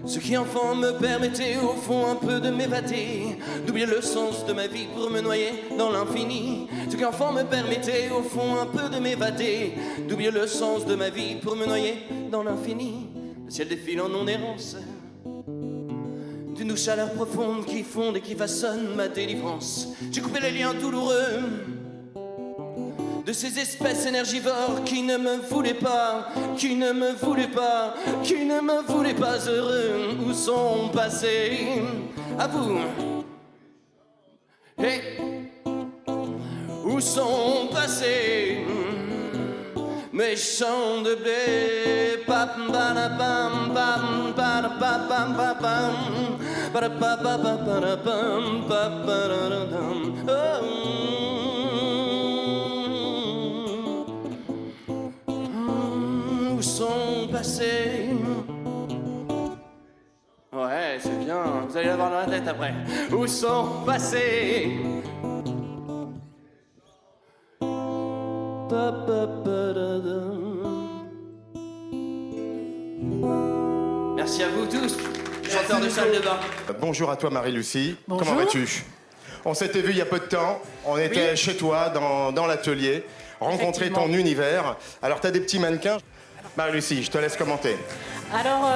Ce qui enfant me permettait au fond un peu de m'évader, d'oublier le sens de ma vie pour me noyer dans l'infini. Ce qui enfant me permettait au fond un peu de m'évader, d'oublier le sens de ma vie pour me noyer dans l'infini. Le ciel défile en non-errance, d'une douce chaleur profonde qui fonde et qui façonne ma délivrance. J'ai coupé les liens douloureux de ces espèces énergivores qui ne me voulaient pas, qui ne me voulaient pas, qui ne me voulaient pas heureux. Où sont passés? À vous? Hey. Où sont passés mes champs de blé? Pam pam pam pam pam pam pam pam pam. Où sont passés? Ouais, c'est bien, vous allez l'avoir dans la tête après. Où sont passés? Merci à vous tous, chanteurs de salle de bain. Bonjour à toi Marie-Lucie. Bonjour. Comment vas-tu? On s'était vu il y a peu de temps, on était chez toi dans l'atelier, rencontrer ton univers. Alors tu as des petits mannequins. Marie-Lucie, je te laisse commenter. Alors,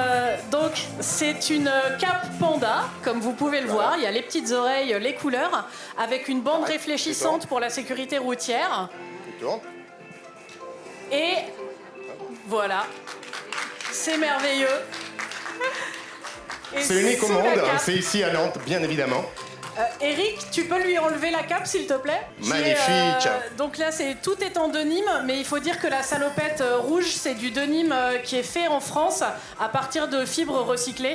donc, c'est une cape panda, comme vous pouvez le voir. Il y a les petites oreilles, les couleurs, avec une bande réfléchissante pour la sécurité routière. Et voilà, c'est merveilleux. Et C'est unique au sous la monde, cape- c'est ici à Nantes, bien évidemment. Eric, tu peux lui enlever la cape, s'il te plaît? Magnifique. Donc là, tout est en denim, mais il faut dire que la salopette rouge, c'est du denim qui est fait en France à partir de fibres recyclées,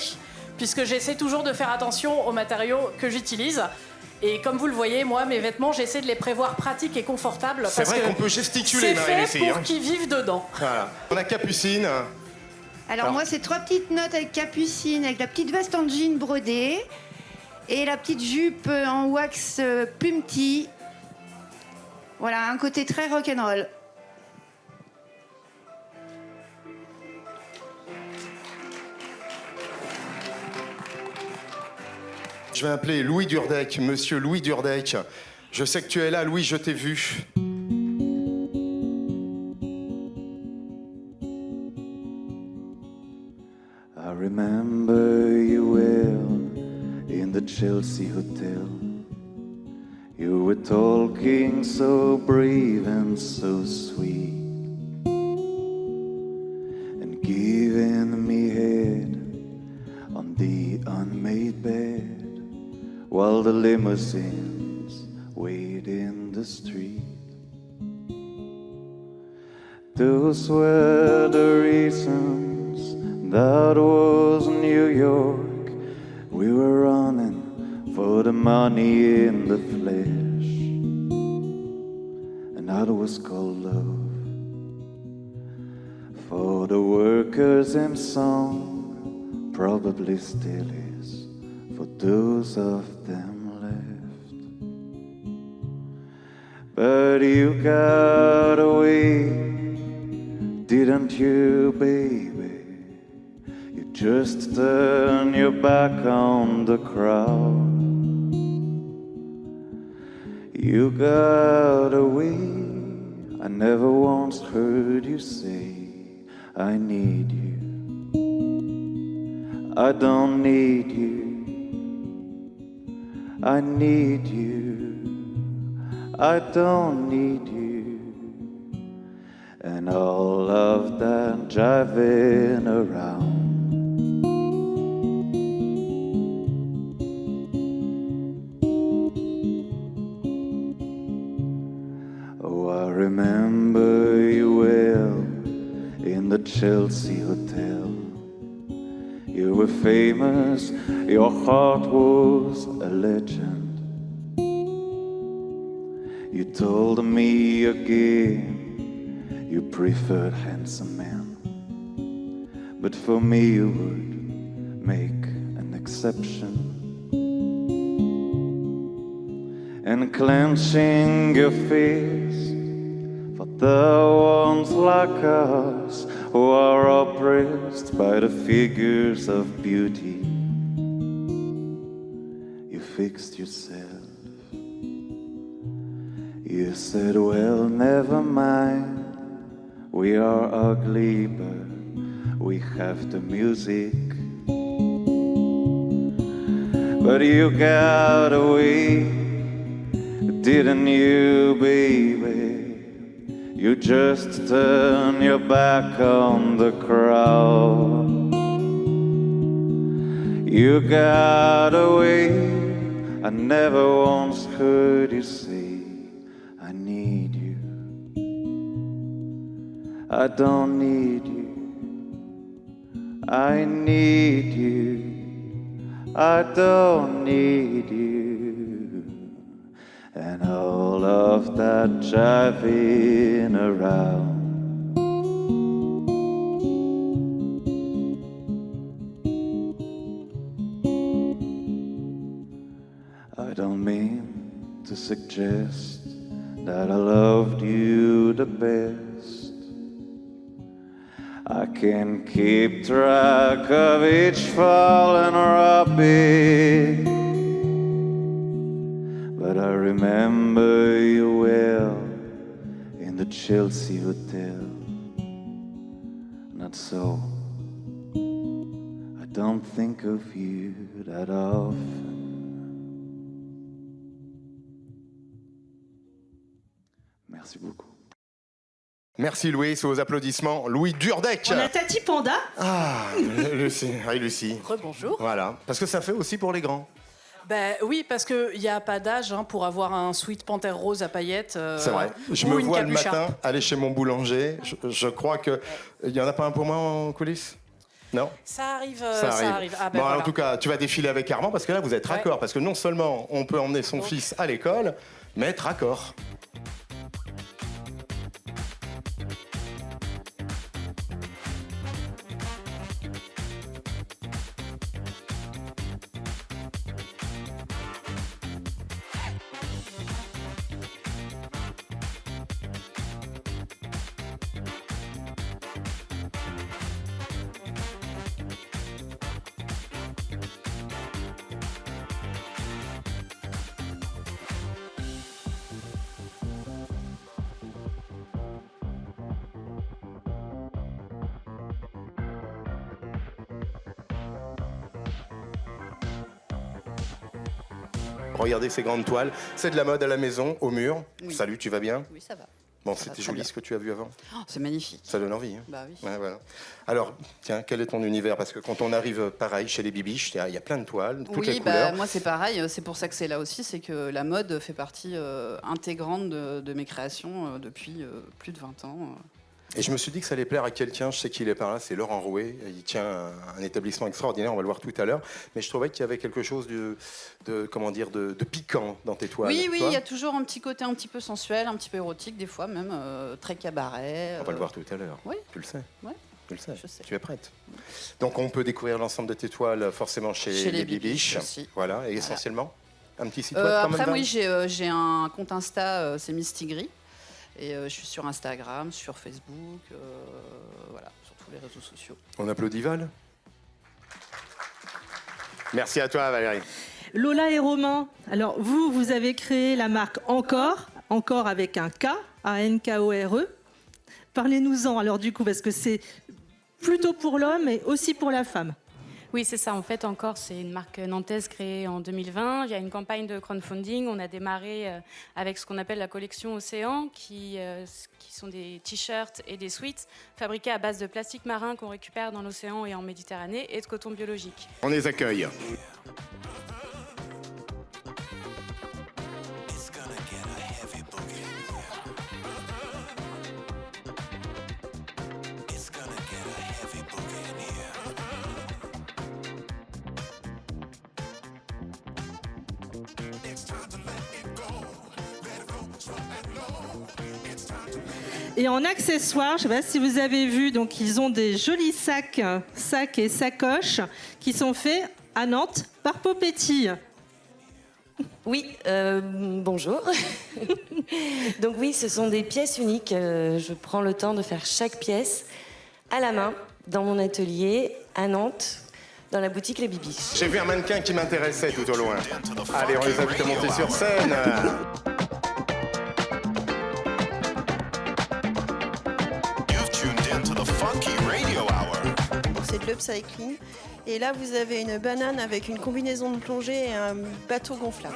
puisque j'essaie toujours de faire attention aux matériaux que j'utilise. Et comme vous le voyez, moi, mes vêtements, j'essaie de les prévoir pratiques et confortables. C'est vrai qu'on peut gesticuler, c'est fait Marie-Lucie. pour qu'ils vivent dedans. Voilà. On a Capucine. Alors moi, c'est 3 petites notes avec Capucine, avec la petite veste en jean brodée et la petite jupe en wax plumetis. Voilà, un côté très rock'n'roll. Je vais appeler Louis Durdec, monsieur Louis Durdec. Je sais que tu es là, Louis, je t'ai vu. I remember you well in the Chelsea Hotel. You were talking so brave and so sweet, and giving me head while the limousines wait in the street. Those were the reasons, that was New York. We were running for the money in the flesh, and that was called love. For the workers in song, probably still is, for those of them left. But you got away, didn't you, baby? You just turned your back on the crowd. You got away. I never once heard you say, I need you. I don't need you. I need you. I don't need you. And all of that driving around. Oh, I remember you well in the Chelsea Hotel. You were famous, your heart was a legend. You told me again you preferred handsome men, but for me you would make an exception. And clenching your fist for the ones like us who are oppressed by the figures of beauty, you fixed yourself. You said, well, never mind, we are ugly, but we have the music. But you got away, didn't you, baby? You just turned your back on the crowd. You got away, I never once heard you say, I need you. I don't need you. I need you. I don't need you. And all of that driving around. I don't mean to suggest that I loved you the best. I can keep track of each fallen rabbit, but I remember you well in the Chelsea Hotel. Not so, I don't think of you that often. Merci beaucoup. Merci Louis, sous vos applaudissements. Louis Durdek. On a Tati Panda. Ah, Lucie. Oui, Lucie. Rebonjour. Voilà, parce que ça fait aussi pour les grands. Ben oui, parce qu'il n'y a pas d'âge pour avoir un sweat panthère rose à paillettes. C'est vrai. Je ou me une vois le capucharpe. matin aller chez mon boulanger. Je crois que... Il n'y en a pas un pour moi en coulisses? Non? Ça arrive. Ça arrive. Ah, ben Bon, voilà. en tout cas, tu vas défiler avec Armand parce que là, vous êtes raccord. Ouais. Parce que non seulement on peut emmener son fils à l'école, mais être raccord. Regardez ces grandes toiles. C'est de la mode à la maison, au mur. Oui. Salut, tu vas bien? Oui, ça va. Bon, Ça va c'était très joli bien. ce que tu as vu avant. Oh, c'est magnifique. Ça donne envie. Hein. Bah oui. Ouais, voilà. Alors, tiens, quel est ton univers? Parce que quand on arrive pareil chez les Bibiches, il y a plein de toiles, toutes les Oui, couleurs. moi c'est pareil, c'est pour ça que c'est là aussi, c'est que la mode fait partie intégrante de mes créations depuis plus de 20 ans. Et je me suis dit que ça allait plaire à quelqu'un, je sais qu'il est par là, c'est Laurent Rouet. Il tient un établissement extraordinaire, on va le voir tout à l'heure. Mais je trouvais qu'il y avait quelque chose de piquant dans tes toiles. Oui, Toi il y a toujours un petit côté un petit peu sensuel, un petit peu érotique, des fois même très cabaret. On va le voir tout à l'heure. Oui. Tu le sais. Ouais. Tu le sais. Je sais. Tu es prête. Donc on peut découvrir l'ensemble de tes toiles forcément chez les Bibiches. aussi. Voilà, et essentiellement un petit site web quand même. Après, oui, j'ai un compte Insta, c'est Miss Tigri. Et je suis sur Instagram, sur Facebook, voilà, sur tous les réseaux sociaux. On applaudit Val. Merci à toi Valérie. Lola et Romain, alors vous avez créé la marque Encore avec un K, A-N-K-O-R-E. Parlez-nous-en alors du coup, parce que c'est plutôt pour l'homme et aussi pour la femme. Oui, c'est ça. En fait, Encore, c'est une marque nantaise créée en 2020. Il y a une campagne de crowdfunding. On a démarré avec ce qu'on appelle la collection Océan, qui sont des t-shirts et des sweats fabriqués à base de plastique marin qu'on récupère dans l'océan et en Méditerranée et de coton biologique. On les accueille. Et en accessoires, je ne sais pas si vous avez vu, donc ils ont des jolis sacs et sacoches qui sont faits à Nantes par Popetti. Oui, bonjour. Donc oui, ce sont des pièces uniques. Je prends le temps de faire chaque pièce à la main dans mon atelier à Nantes, dans la boutique Les Bibiches. J'ai vu un mannequin qui m'intéressait tout au loin. Allez, on les invite à monter sur scène. C'est de l'upcycling. Et là, vous avez une banane avec une combinaison de plongée et un bateau gonflable.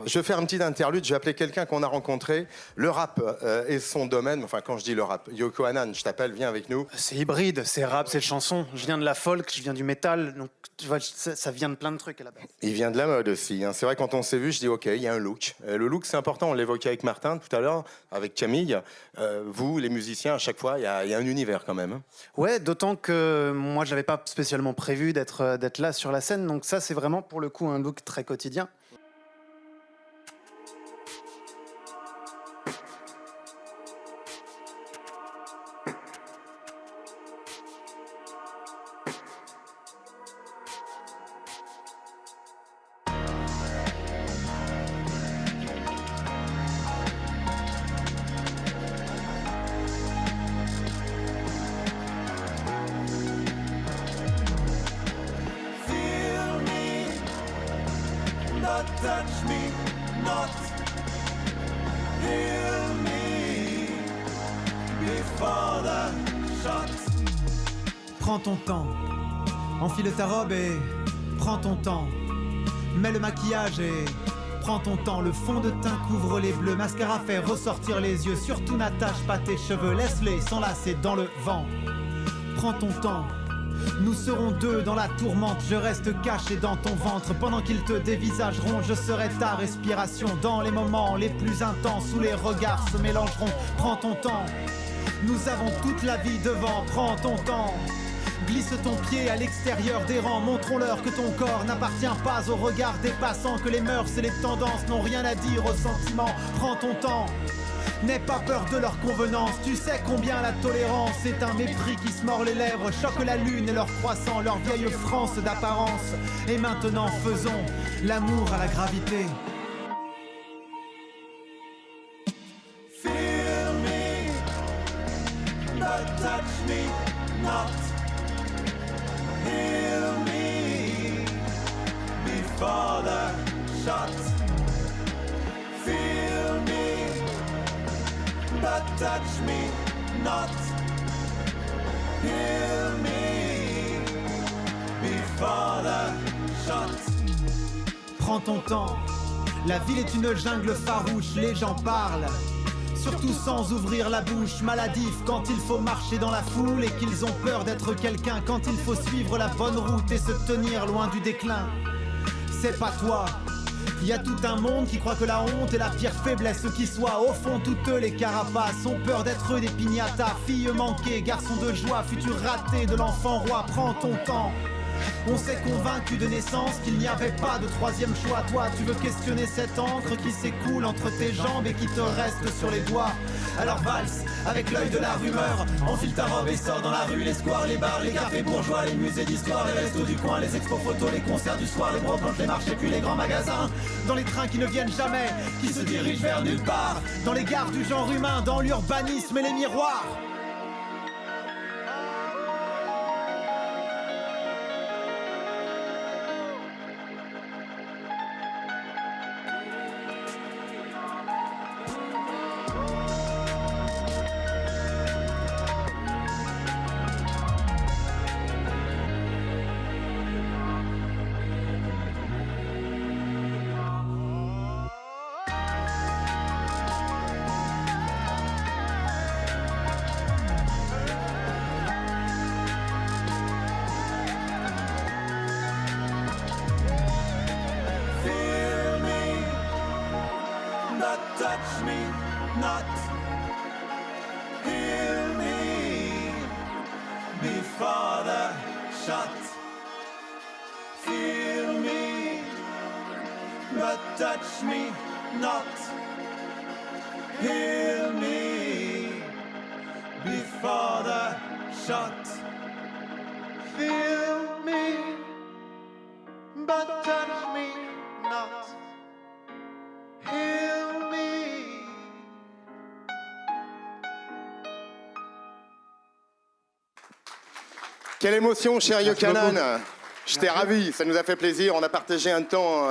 Je vais faire une petite interlude, je vais appeler quelqu'un qu'on a rencontré. Le rap est son domaine, enfin quand je dis le rap, Yoko Hanan, je t'appelle, viens avec nous. C'est hybride, c'est rap, c'est chanson. Je viens de la folk, je viens du métal, donc tu vois, ça vient de plein de trucs à la base. Il vient de la mode aussi, hein. C'est vrai quand on s'est vu, je dis ok, il y a un look. Le look c'est important, on l'évoquait avec Martin tout à l'heure, avec Camille. Vous, les musiciens, à chaque fois, il y a un univers quand même. Hein. Ouais, d'autant que moi, j'avais pas spécialement prévu d'être là sur la scène, donc ça, c'est vraiment pour le coup un look très quotidien. Feel me, not touch me, not heal me before the shot. Prends ton temps, enfile ta robe et prends ton temps. Mets le maquillage et prends ton temps. Le fond de teint couvre les bleus, mascara fait ressortir les yeux. Surtout n'attache pas tes cheveux, laisse-les s'enlacer dans le vent. Prends ton temps, nous serons deux dans la tourmente. Je reste caché dans ton ventre pendant qu'ils te dévisageront. Je serai ta respiration dans les moments les plus intenses où les regards se mélangeront. Prends ton temps, nous avons toute la vie devant. Prends ton temps, Glisse ton pied à l'extérieur des rangs, montrons-leur que ton corps n'appartient pas au regard des passants, que les mœurs et les tendances n'ont rien à dire aux sentiments. Prends ton temps, n'aie pas peur de leur convenance. Tu sais combien la tolérance est un mépris qui se mord les lèvres, choque la lune et leur croissant, leur vieille France d'apparence. Et maintenant faisons l'amour à la gravité. Feel me, but touch me not. Heal me before the shot. Feel me, but touch me not. Heal me before the shot. Prends ton temps, la ville est une jungle farouche, les gens parlent. Surtout sans ouvrir la bouche, maladif quand il faut marcher dans la foule et qu'ils ont peur d'être quelqu'un, quand il faut suivre la bonne route et se tenir loin du déclin. C'est pas toi. Il y a tout un monde qui croit que la honte est la pire faiblesse qui soit. Au fond, toutes les carapaces ont peur d'être des piñatas. Filles manquées, garçons de joie, futur raté de l'enfant roi. Prends ton temps. On s'est convaincu de naissance qu'il n'y avait pas de troisième choix. Toi, tu veux questionner cette encre qui s'écoule entre tes jambes et qui te reste sur les doigts. Alors valse avec l'œil de la rumeur, enfile ta robe et sors dans la rue. Les squares, les bars, les cafés bourgeois, les musées d'histoire, les restos du coin, les expos photos, les concerts du soir, les brocantes, les marchés, puis les grands magasins. Dans les trains qui ne viennent jamais, qui se dirigent vers nulle part. Dans les gares du genre humain, dans l'urbanisme et les miroirs. Touch me not, heal me before the shot. Feel me, but touch me not. Heal me before the shot. Feel me, but touch me not. Heal me. Quelle émotion, cher Yokanan. J'étais ravi, ça nous a fait plaisir. On a partagé un temps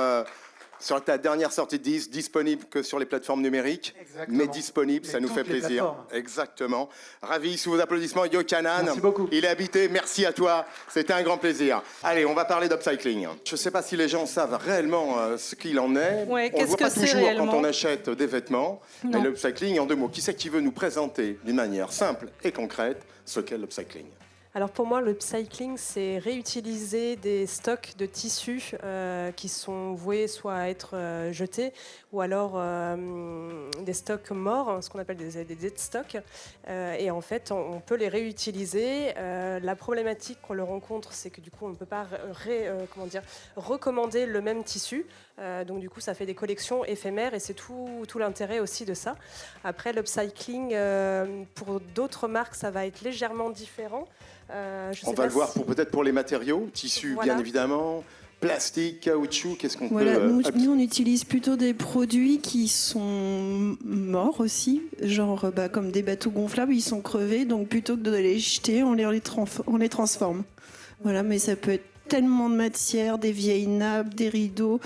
sur ta dernière sortie de disque, disponible que sur les plateformes numériques, mais disponible, ça nous fait plaisir. Exactement. Ravi, sous vos applaudissements, Yokanan. Merci beaucoup. Il est habité, merci à toi, c'était un grand plaisir. Allez, on va parler d'upcycling. Je ne sais pas si les gens savent réellement ce qu'il en est. Ouais, on ne voit pas toujours réellement quand on achète des vêtements. Non. Mais l'upcycling, en deux mots, qui c'est qui veut nous présenter d'une manière simple et concrète ce qu'est l'upcycling? Alors pour moi, le upcycling, c'est réutiliser des stocks de tissus qui sont voués soit à être jetés ou alors des stocks morts, ce qu'on appelle des dead stocks. Et en fait, on peut les réutiliser. La problématique qu'on le rencontre, c'est que du coup, on ne peut pas recommander le même tissu. Donc du coup, ça fait des collections éphémères et c'est tout l'intérêt aussi de ça. Après, l'upcycling, pour d'autres marques, ça va être légèrement différent. On va le voir peut-être pour les matériaux, tissus bien évidemment, plastique, caoutchouc, qu'est-ce qu'on peut... Nous, on utilise plutôt des produits qui sont morts aussi, genre comme des bateaux gonflables, ils sont crevés, donc plutôt que de les jeter, on les transforme. Voilà, mais ça peut être tellement de matières, des vieilles nappes, des rideaux,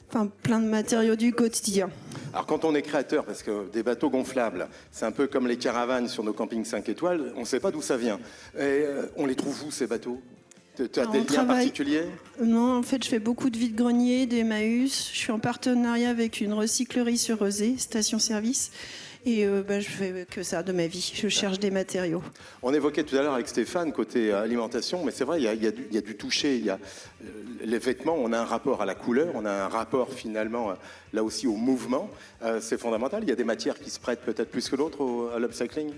enfin plein de matériaux du quotidien. Alors quand on est créateur, parce que des bateaux gonflables, c'est un peu comme les caravanes sur nos campings 5 étoiles, on ne sait pas d'où ça vient. Et, on les trouve où ces bateaux? Tu as des liens particuliers? Non, en fait, je fais beaucoup de vide-grenier, d'Emmaüs. Je suis en partenariat avec une recyclerie sur Rezé, station-service. Et je fais que ça de ma vie. Je cherche des matériaux. On évoquait tout à l'heure avec Stéphane côté alimentation, mais c'est vrai, il y a du toucher. Il y a les vêtements, on a un rapport à la couleur, on a un rapport finalement là aussi au mouvement. C'est fondamental. Il y a des matières qui se prêtent peut-être plus que d'autres à l'upcycling.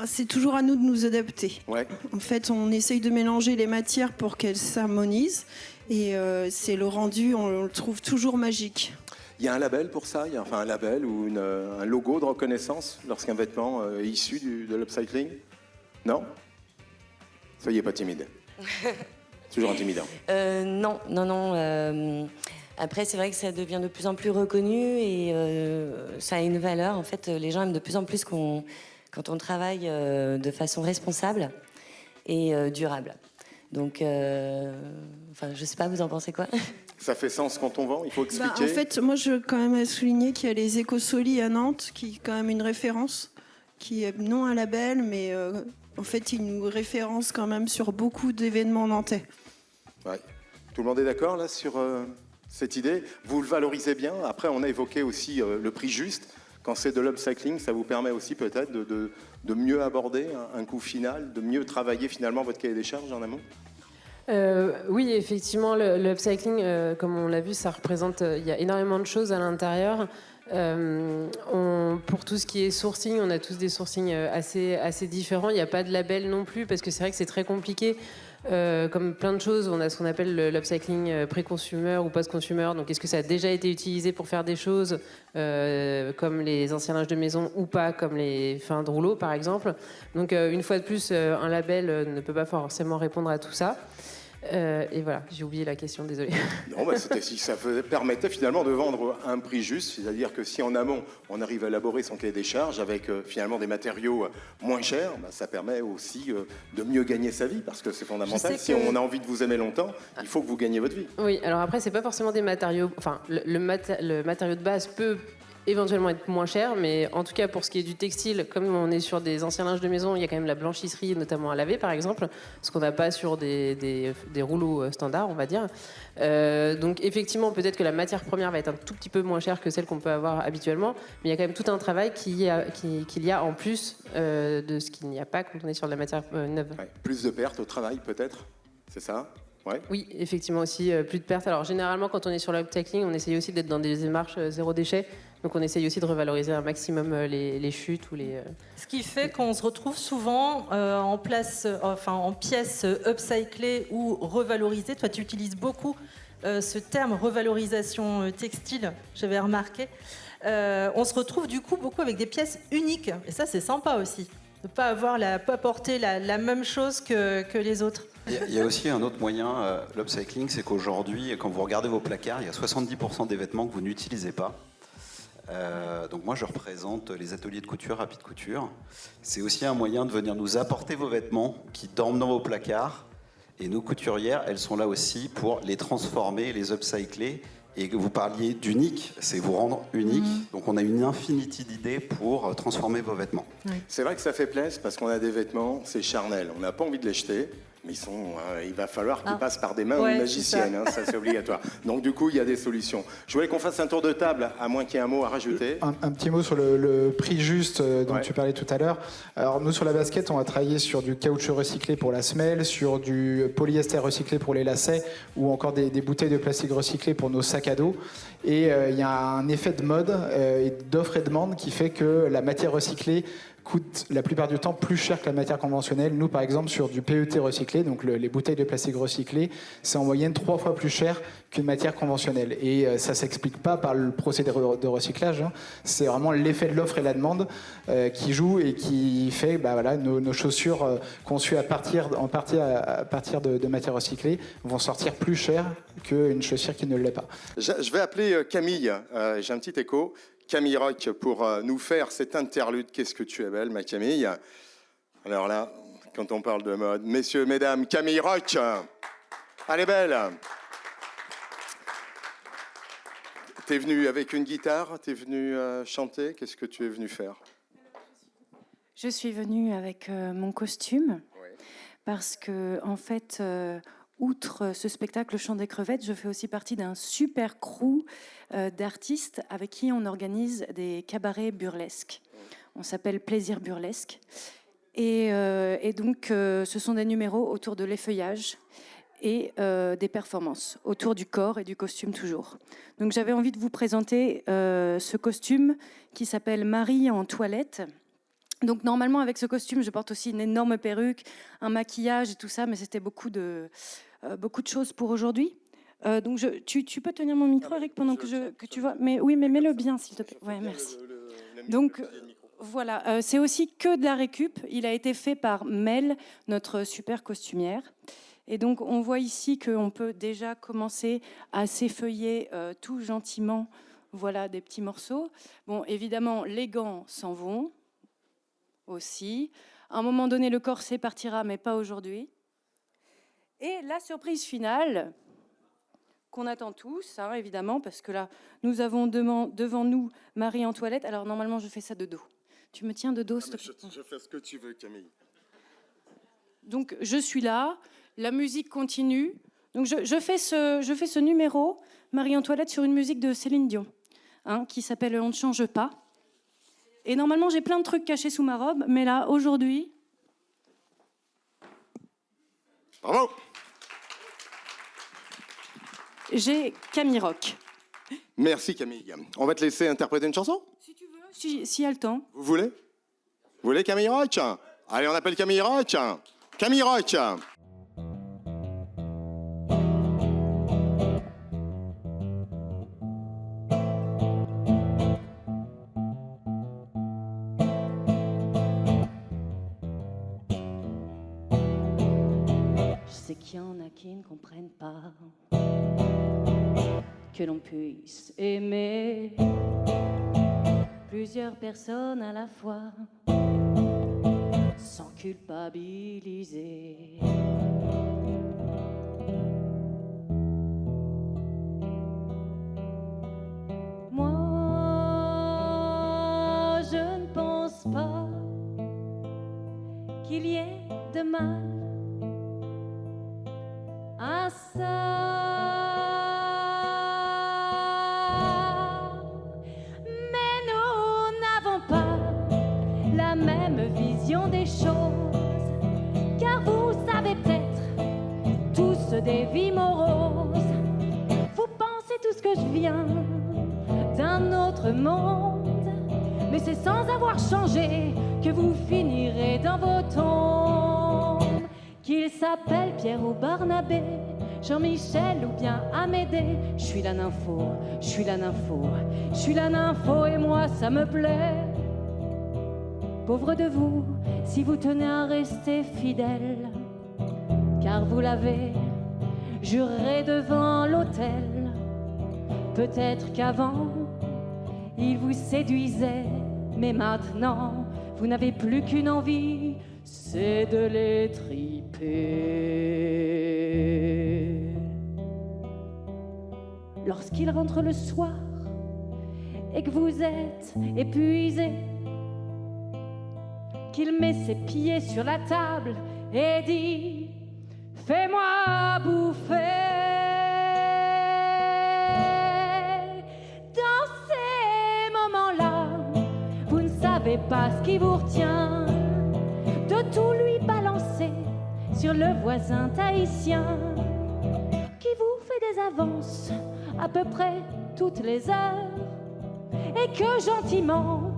C'est toujours à nous de nous adapter. Ouais. En fait, on essaye de mélanger les matières pour qu'elles s'harmonisent. Et c'est le rendu, on le trouve toujours magique. Il y a un label pour ça, un label ou un logo de reconnaissance lorsqu'un vêtement est issu de l'upcycling? Non? Soyez pas timide. Toujours intimidant. Non. Après, c'est vrai que ça devient de plus en plus reconnu et ça a une valeur. En fait, les gens aiment de plus en plus quand on travaille de façon responsable et durable. Donc, je sais pas, vous en pensez quoi? Ça fait sens quand on vend, il faut expliquer. En fait, moi, je veux quand même souligner qu'il y a les Écosoli à Nantes, qui est quand même une référence, qui est non un label, mais en fait, ils nous référencent quand même sur beaucoup d'événements nantais. Ouais. Tout le monde est d'accord là sur cette idée? Vous le valorisez bien. Après, on a évoqué aussi le prix juste. Quand c'est de l'upcycling, ça vous permet aussi peut-être de mieux aborder un coût final, de mieux travailler finalement votre cahier des charges en amont? Oui, effectivement, le upcycling, comme on l'a vu, ça représente, il y a énormément de choses à l'intérieur. Pour tout ce qui est sourcing, on a tous des sourcings assez différents. Il n'y a pas de label non plus, parce que c'est vrai que c'est très compliqué. Comme plein de choses, on a ce qu'on appelle l'upcycling pré-consumer ou post-consumer. Donc, est-ce que ça a déjà été utilisé pour faire des choses comme les anciens linges de maison ou pas, comme les fins de rouleau, par exemple. Donc, une fois de plus, un label ne peut pas forcément répondre à tout ça. Et voilà, j'ai oublié la question, désolé. Non, c'était si ça permettait finalement de vendre un prix juste, c'est-à-dire que si en amont on arrive à élaborer son cahier des charges avec finalement des matériaux moins chers, ça permet aussi de mieux gagner sa vie, parce que c'est fondamental. Si on a envie de vous aimer longtemps, il faut que vous gagnez votre vie. Oui, alors après, c'est pas forcément des matériaux. Enfin, le matériau de base peut éventuellement être moins cher, mais en tout cas pour ce qui est du textile, comme on est sur des anciens linges de maison, il y a quand même la blanchisserie, notamment à laver par exemple, ce qu'on n'a pas sur des rouleaux standards, on va dire. Donc effectivement, peut-être que la matière première va être un tout petit peu moins chère que celle qu'on peut avoir habituellement, mais il y a quand même tout un travail qu'il y a en plus de ce qu'il n'y a pas quand on est sur de la matière neuve. Ouais, plus de pertes au travail peut-être, c'est ça? Ouais. Oui, effectivement aussi, plus de pertes. Alors généralement, quand on est sur l'upcycling, on essaye aussi d'être dans des démarches zéro déchet. Donc on essaye aussi de revaloriser un maximum les chutes ou les... Ce qui fait qu'on se retrouve souvent en pièces upcyclées ou revalorisées. Toi, tu utilises beaucoup ce terme revalorisation textile, j'avais remarqué. On se retrouve du coup beaucoup avec des pièces uniques. Et ça, c'est sympa aussi. De ne pas porter la même chose que les autres. Il y a aussi un autre moyen, l'upcycling, c'est qu'aujourd'hui, quand vous regardez vos placards, il y a 70% des vêtements que vous n'utilisez pas. Donc moi, je représente les ateliers de couture, Rapide Couture. C'est aussi un moyen de venir nous apporter vos vêtements qui dorment dans vos placards. Et nos couturières, elles sont là aussi pour les transformer, les upcycler. Et que vous parliez d'unique, c'est vous rendre unique. Donc on a une infinité d'idées pour transformer vos vêtements. Oui. C'est vrai que ça fait plaisir parce qu'on a des vêtements, c'est charnel. On n'a pas envie de les jeter. Mais il va falloir qu'ils passent par des mains magiciennes, ça c'est obligatoire. Donc du coup, il y a des solutions. Je voulais qu'on fasse un tour de table, à moins qu'il y ait un mot à rajouter. Un petit mot sur le prix juste dont tu parlais tout à l'heure. Alors nous, sur la basket, on va travailler sur du caoutchouc recyclé pour la semelle, sur du polyester recyclé pour les lacets, ou encore des bouteilles de plastique recyclées pour nos sacs à dos. Et il y a un effet de mode, d'offre et de demande, qui fait que la matière recyclée coûte la plupart du temps plus cher que la matière conventionnelle. Nous, par exemple, sur du PET recyclé, donc les bouteilles de plastique recyclées, c'est en moyenne 3 fois plus cher qu'une matière conventionnelle. Et ça ne s'explique pas par le procédé de recyclage. C'est vraiment l'effet de l'offre et la demande qui joue et qui fait nos chaussures conçues à partir de matière recyclée vont sortir plus cher qu'une chaussure qui ne l'est pas. Je vais appeler Camille, j'ai un petit écho. Camille Roch pour nous faire cette interlude. Qu'est-ce que tu es belle, ma Camille. Alors là, quand on parle de mode, messieurs, mesdames, Camille Roch, elle est belle. T'es venue avec une guitare, t'es venue chanter. Qu'est-ce que tu es venue faire? Je suis venue avec mon costume parce que, en fait, outre ce spectacle Chant des crevettes, je fais aussi partie d'un super crew d'artistes avec qui on organise des cabarets burlesques. On s'appelle Plaisir Burlesque. Et donc, ce sont des numéros autour de l'effeuillage et des performances autour du corps et du costume toujours. Donc, j'avais envie de vous présenter ce costume qui s'appelle Marie en toilette. Donc normalement avec ce costume, je porte aussi une énorme perruque, un maquillage et tout ça, mais c'était beaucoup de choses pour aujourd'hui. Donc tu peux tenir mon micro, Eric, pendant que tu vois. Mais oui, mais mets-le bien, s'il te plaît. Ouais, merci. Donc voilà, c'est aussi que de la récup. Il a été fait par Mel, notre super costumière. Et donc on voit ici qu'on peut déjà commencer à s'effeuiller tout gentiment. Voilà des petits morceaux. Bon, évidemment, les gants s'en vont aussi. À un moment donné, le corset partira, mais pas aujourd'hui. Et la surprise finale, qu'on attend tous, hein, évidemment, parce que là, nous avons devant nous Marie-Antoinette. Alors, normalement, je fais ça de dos. Tu me tiens de dos, s'il te plaît. Je fais ce que tu veux, Camille. Donc, je suis là, la musique continue. Donc, je fais ce numéro, Marie-Antoinette, sur une musique de Céline Dion, hein, qui s'appelle « On ne change pas ». Et normalement, j'ai plein de trucs cachés sous ma robe, mais là, aujourd'hui... Bravo! J'ai Camille Rock. Merci Camille. On va te laisser interpréter une chanson? Si tu veux, s'il y a le temps. Vous voulez? Vous voulez Camille Rock? Allez, on appelle Camille Rock. Camille Rock. Je sais qu'il y en a qui ne comprennent pas que l'on puisse aimer plusieurs personnes à la fois sans culpabiliser. Moi, je ne pense pas qu'il y ait de mal à ça. Mais nous n'avons pas la même vision des choses, car vous savez peut-être tous des vies moroses. Vous pensez tous que je viens d'un autre monde, mais c'est sans avoir changé que vous finirez dans vos tombes. Qu'il s'appelle Pierre ou Barnabé, Jean-Michel ou bien Amédée, je suis la nympho, je suis la nympho, je suis la nympho et moi ça me plaît. Pauvre de vous, si vous tenez à rester fidèle, car vous l'avez juré devant l'autel. Peut-être qu'avant, il vous séduisait, mais maintenant, vous n'avez plus qu'une envie, c'est de les triper. Lorsqu'il rentre le soir et que vous êtes épuisé, qu'il met ses pieds sur la table et dit « Fais-moi bouffer ». Dans ces moments-là, vous ne savez pas ce qui vous retient, de tout lui balancer sur le voisin tahitien qui vous fait des avances à peu près toutes les heures et que gentiment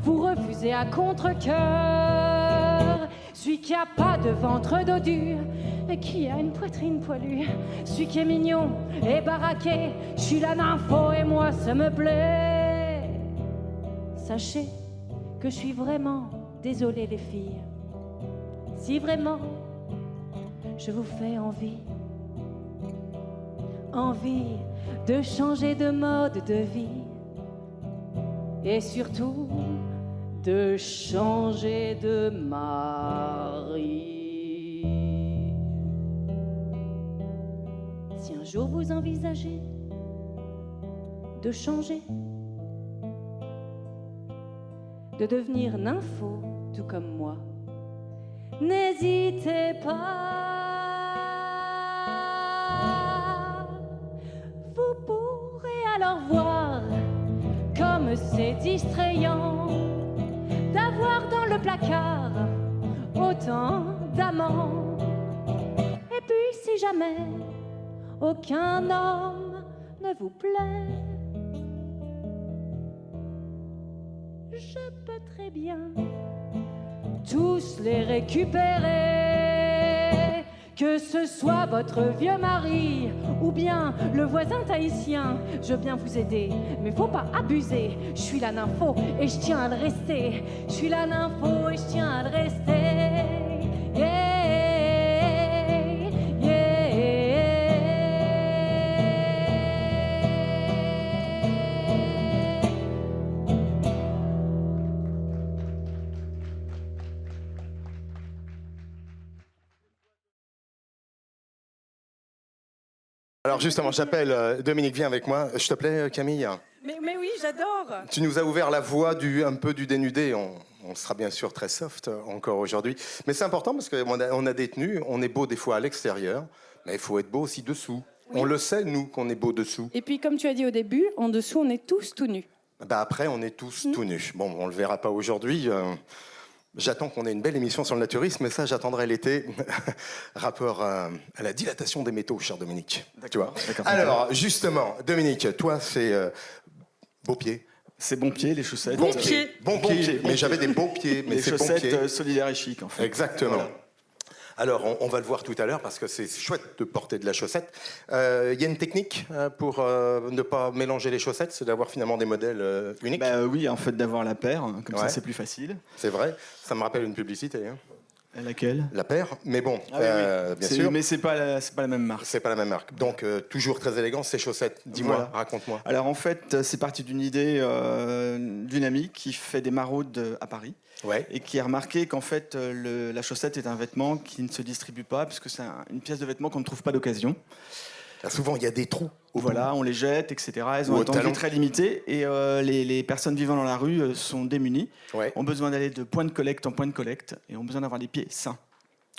vous refusez à contre-cœur. Celui qui a pas de ventre dodu et qui a une poitrine poilue, celui qui est mignon et baraqué, je suis la nympho et moi ça me plaît. Sachez que je suis vraiment désolée les filles, si vraiment je vous fais envie de changer de mode de vie et surtout de changer de mari. Si un jour vous envisagez de changer, de devenir nympho tout comme moi, n'hésitez pas. Vous pourrez alors voir comme c'est distrayant d'avoir dans le placard autant d'amants. Et puis si jamais aucun homme ne vous plaît, je peux très bien tous les récupérer. Que ce soit votre vieux mari ou bien le voisin tahitien, je veux bien vous aider, mais faut pas abuser. Je suis la nympho et je tiens à le rester. Je suis la nympho et je tiens à le rester. Yeah. Alors justement, j'appelle Dominique, viens avec moi. Je te plais, Camille? Mais oui, j'adore. Tu nous as ouvert la voie un peu du dénudé. On sera bien sûr très soft encore aujourd'hui. Mais c'est important parce qu'on a des tenues, on est beau des fois à l'extérieur, mais il faut être beau aussi dessous. Oui. On le sait, nous, qu'on est beau dessous. Et puis, comme tu as dit au début, en dessous, on est tous tout nus. Bah après, on est tous tout nus. Bon, on le verra pas aujourd'hui. J'attends qu'on ait une belle émission sur le naturisme, mais ça, j'attendrai l'été. Rapport à la dilatation des métaux, cher Dominique. Tu vois. Alors, justement, Dominique, toi, c'est beaux pieds. C'est bon pied, les chaussettes. Bon pied. Bon pied. Mais j'avais des beaux pieds. Mais les chaussettes solidaires et chic, en fait. Exactement. Voilà. Alors, on va le voir tout à l'heure parce que c'est chouette de porter de la chaussette. Il y a une technique pour ne pas mélanger les chaussettes, c'est d'avoir finalement des modèles uniques. Bah, oui, en fait, d'avoir la paire, comme ça c'est plus facile. C'est vrai, ça me rappelle une publicité. Hein. Laquelle? La paire, mais bon, oui. bien sûr. Mais c'est pas la même marque. C'est pas la même marque. Donc, toujours très élégant, ces chaussettes. Dis-moi, voilà. Raconte-moi. Alors, en fait, c'est parti d'une idée d'une amie qui fait des maraudes à Paris. Ouais. Et qui a remarqué qu'en fait, la chaussette est un vêtement qui ne se distribue pas, puisque c'est une pièce de vêtement qu'on ne trouve pas d'occasion. Souvent, il y a des trous. Voilà, on les jette, etc. Elles ont un temps de vie très limité et les personnes vivant dans la rue sont démunies, ont besoin d'aller de point de collecte en point de collecte et ont besoin d'avoir les pieds sains.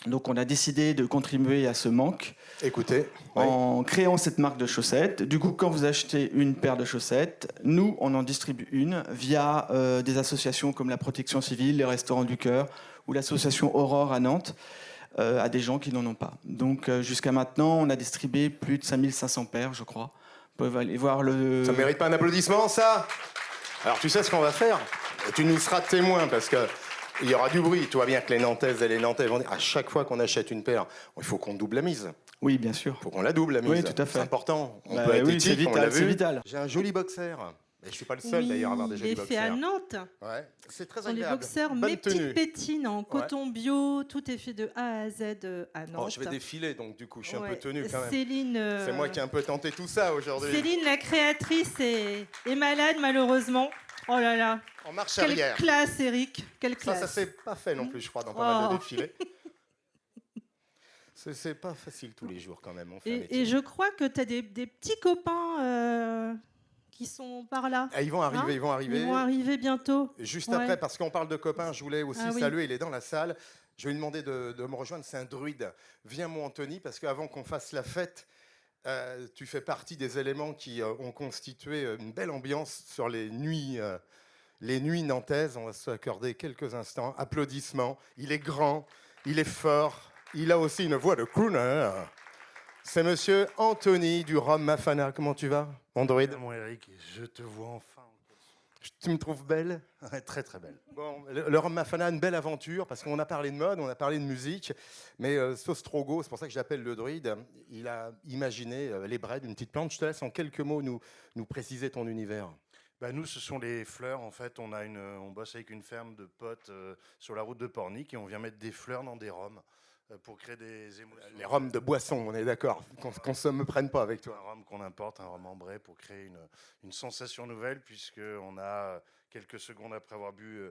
Donc on a décidé de contribuer à ce manque. Écoutez, en créant cette marque de chaussettes. Du coup, quand vous achetez une paire de chaussettes, nous, on en distribue une via des associations comme la Protection Civile, les Restaurants du Cœur ou l'association Aurore à Nantes, à des gens qui n'en ont pas. Donc jusqu'à maintenant, on a distribué plus de 5500 paires, je crois. Vous pouvez aller voir le... Ça ne mérite pas un applaudissement, ça? Alors tu sais ce qu'on va faire? Tu nous seras témoin parce que il y aura du bruit. Tu vois bien que les Nantaises et les Nantais vont dire à chaque fois qu'on achète une paire, il faut qu'on double la mise. Oui, bien sûr. Il faut qu'on la double la mise. Oui, tout à fait. C'est important. On peut être oui, éthique, c'est vital, c'est vital. J'ai un joli boxer. Et je ne suis pas le seul d'ailleurs à avoir des jolis boxers. Il est fait à Nantes. Ouais, c'est très agréable. agréable. Les boxers, mes petites pétines en coton bio, tout est fait de A à Z à Nantes. Oh, je vais défiler, donc du coup, je suis un peu tenu quand même. Céline, c'est moi qui ai un peu tenté tout ça aujourd'hui. Céline, la créatrice, est malade malheureusement. Oh là là. En marche Quelle arrière. Classe, Eric. Quelle classe. Ça s'est pas fait non plus, je crois, dans pas mal de défilés. C'est pas facile tous les jours quand même. On fait et je crois que tu as des petits copains qui sont par là. Ils vont arriver, Ils vont arriver bientôt. Juste après, parce qu'on parle de copains, je voulais aussi saluer, il est dans la salle. Je vais lui demander de me rejoindre, c'est un druide. Viens mon Anthony, parce qu'avant qu'on fasse la fête, tu fais partie des éléments qui ont constitué une belle ambiance sur les nuits nantaises. On va s'accorder quelques instants. Applaudissements. Il est grand, il est fort, il a aussi une voix de crooner. C'est monsieur Anthony du Rhum Mafana. Comment tu vas, mon druide? Mon Eric, je te vois enfin. Tu me trouves belle? Très très belle. Bon, le Rhum Mafana, une belle aventure, parce qu'on a parlé de mode, on a parlé de musique, mais Sostrogo, c'est pour ça que je l'appelle le druide, il a imaginé les braids d'une petite plante. Je te laisse en quelques mots nous préciser ton univers. Bah nous, ce sont les fleurs. En fait, on bosse avec une ferme de potes sur la route de Pornic et on vient mettre des fleurs dans des rhums pour créer des émotions. Les rhums de boisson, on est d'accord, qu'on ne me prenne pas avec toi. Un rhum qu'on importe, un rhum ambré pour créer une sensation nouvelle, puisqu'on a, quelques secondes après avoir bu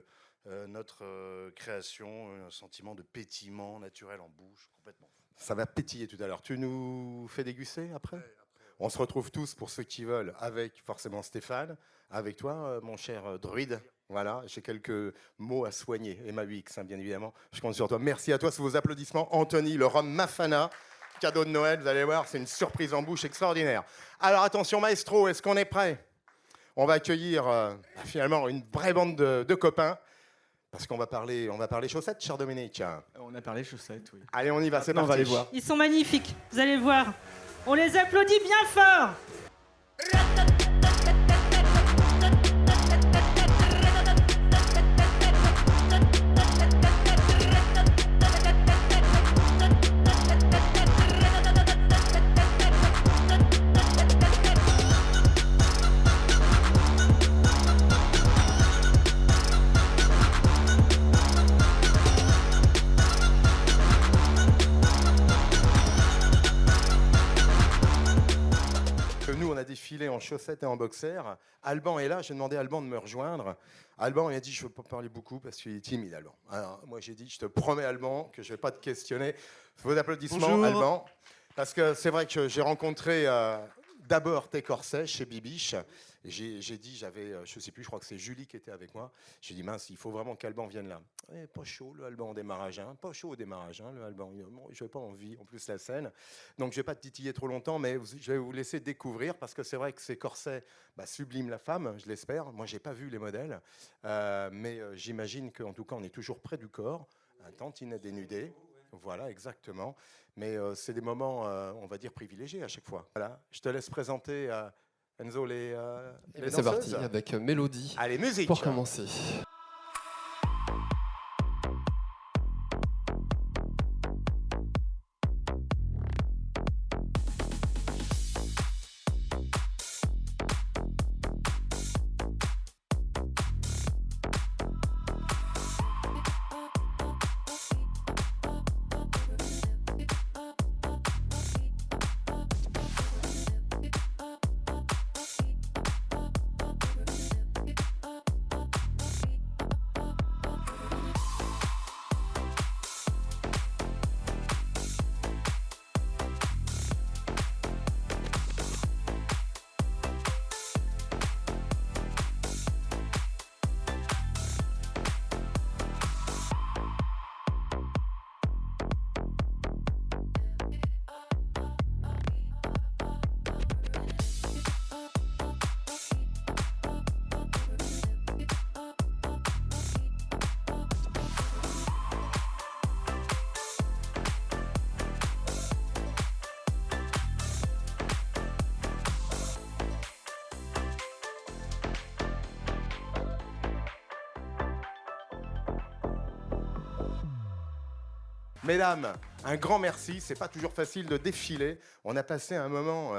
notre création, un sentiment de pétillement naturel en bouche, complètement. Ça va pétiller tout à l'heure. Tu nous fais déguster après? On se retrouve tous, pour ceux qui veulent, avec forcément Stéphane, avec toi, mon cher druide. Voilà, j'ai quelques mots à soigner. Emma Huix, bien évidemment. Je compte sur toi. Merci à toi, sous vos applaudissements. Anthony, le Rhum Mafana, cadeau de Noël, vous allez voir, c'est une surprise en bouche extraordinaire. Alors attention, maestro, est-ce qu'on est prêt? On va accueillir finalement une vraie bande de copains. Parce qu'on va parler chaussettes, cher Dominique. On a parlé chaussettes, oui. Allez, on y va, c'est parti. On va les voir. Ils sont magnifiques, vous allez voir. On les applaudit bien fort. chaussettes et en boxer. Alban est là, j'ai demandé à Alban de me rejoindre. Alban, il a dit, je ne veux pas parler beaucoup parce qu'il est timide, Alban. Alors, moi, j'ai dit, je te promets, Alban, que je ne vais pas te questionner. Vos applaudissements, Bonjour. Alban. Parce que c'est vrai que j'ai rencontré d'abord Tes Corsets chez Bibiche. J'ai dit, j'avais, je ne sais plus, je crois que c'est Julie qui était avec moi. J'ai dit, mince, il faut vraiment qu'Alban vienne là. Pas chaud, le Alban au démarrage. Hein. Pas chaud au démarrage, hein, le Alban. Je n'ai pas envie, en plus, la scène. Donc, je ne vais pas te titiller trop longtemps, mais je vais vous laisser découvrir parce que c'est vrai que ces corsets subliment la femme, je l'espère. Moi, je n'ai pas vu les modèles. Mais j'imagine qu'en tout cas, on est toujours près du corps. Un tantinet dénudé. Voilà, exactement. Mais c'est des moments, on va dire, privilégiés à chaque fois. Voilà, je te laisse présenter Enzo les C'est danseuses. parti avec Mélodie. Allez, musique. Pour commencer. Mesdames, un grand merci. C'est pas toujours facile de défiler. On a passé un moment,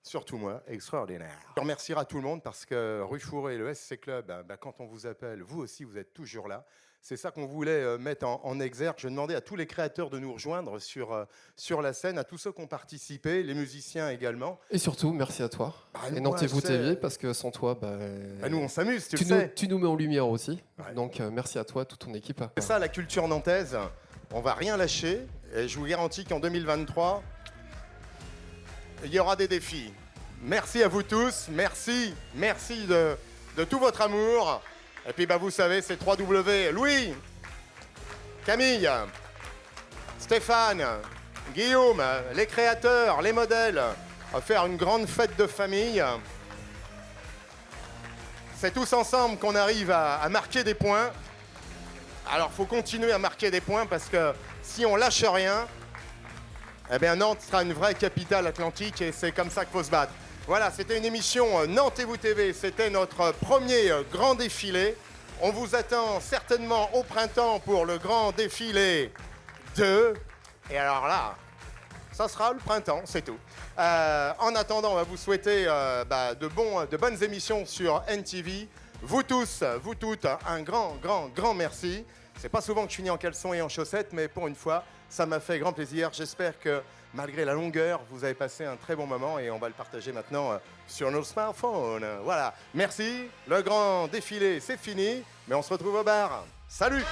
surtout moi, extraordinaire. Je remercierai tout le monde parce que Rue Fourré, le SC Club, quand on vous appelle, vous aussi, vous êtes toujours là. C'est ça qu'on voulait mettre en exergue. Je demandais à tous les créateurs de nous rejoindre sur la scène, à tous ceux qui ont participé, les musiciens également. Et surtout, merci à toi. Et moi, Nantes-vous c'est- TV, parce que sans toi, nous, on s'amuse, tu le nous, sais. tu nous mets en lumière aussi. Donc, merci à toi, toute ton équipe. C'est ça, la culture nantaise. On va rien lâcher. Et je vous garantis qu'en 2023, il y aura des défis. Merci à vous tous. Merci de tout votre amour. Et puis, vous savez, c'est 3W. Louis, Camille, Stéphane, Guillaume, les créateurs, les modèles. On va faire une grande fête de famille. C'est tous ensemble qu'on arrive à marquer des points. Alors, il faut continuer à marquer des points parce que si on lâche rien, eh bien, Nantes sera une vraie capitale atlantique et c'est comme ça qu'il faut se battre. Voilà, c'était une émission Nantes-vous TV. C'était notre premier grand défilé. On vous attend certainement au printemps pour le grand défilé 2. Et alors là, ça sera le printemps, c'est tout. En attendant, on va vous souhaiter de bonnes émissions sur NTV. Vous tous, vous toutes, un grand merci. C'est pas souvent que je finis en caleçon et en chaussettes, mais pour une fois, ça m'a fait grand plaisir. J'espère que malgré la longueur, vous avez passé un très bon moment et on va le partager maintenant sur nos smartphones. Voilà, merci. Le grand défilé, c'est fini, mais on se retrouve au bar. Salut!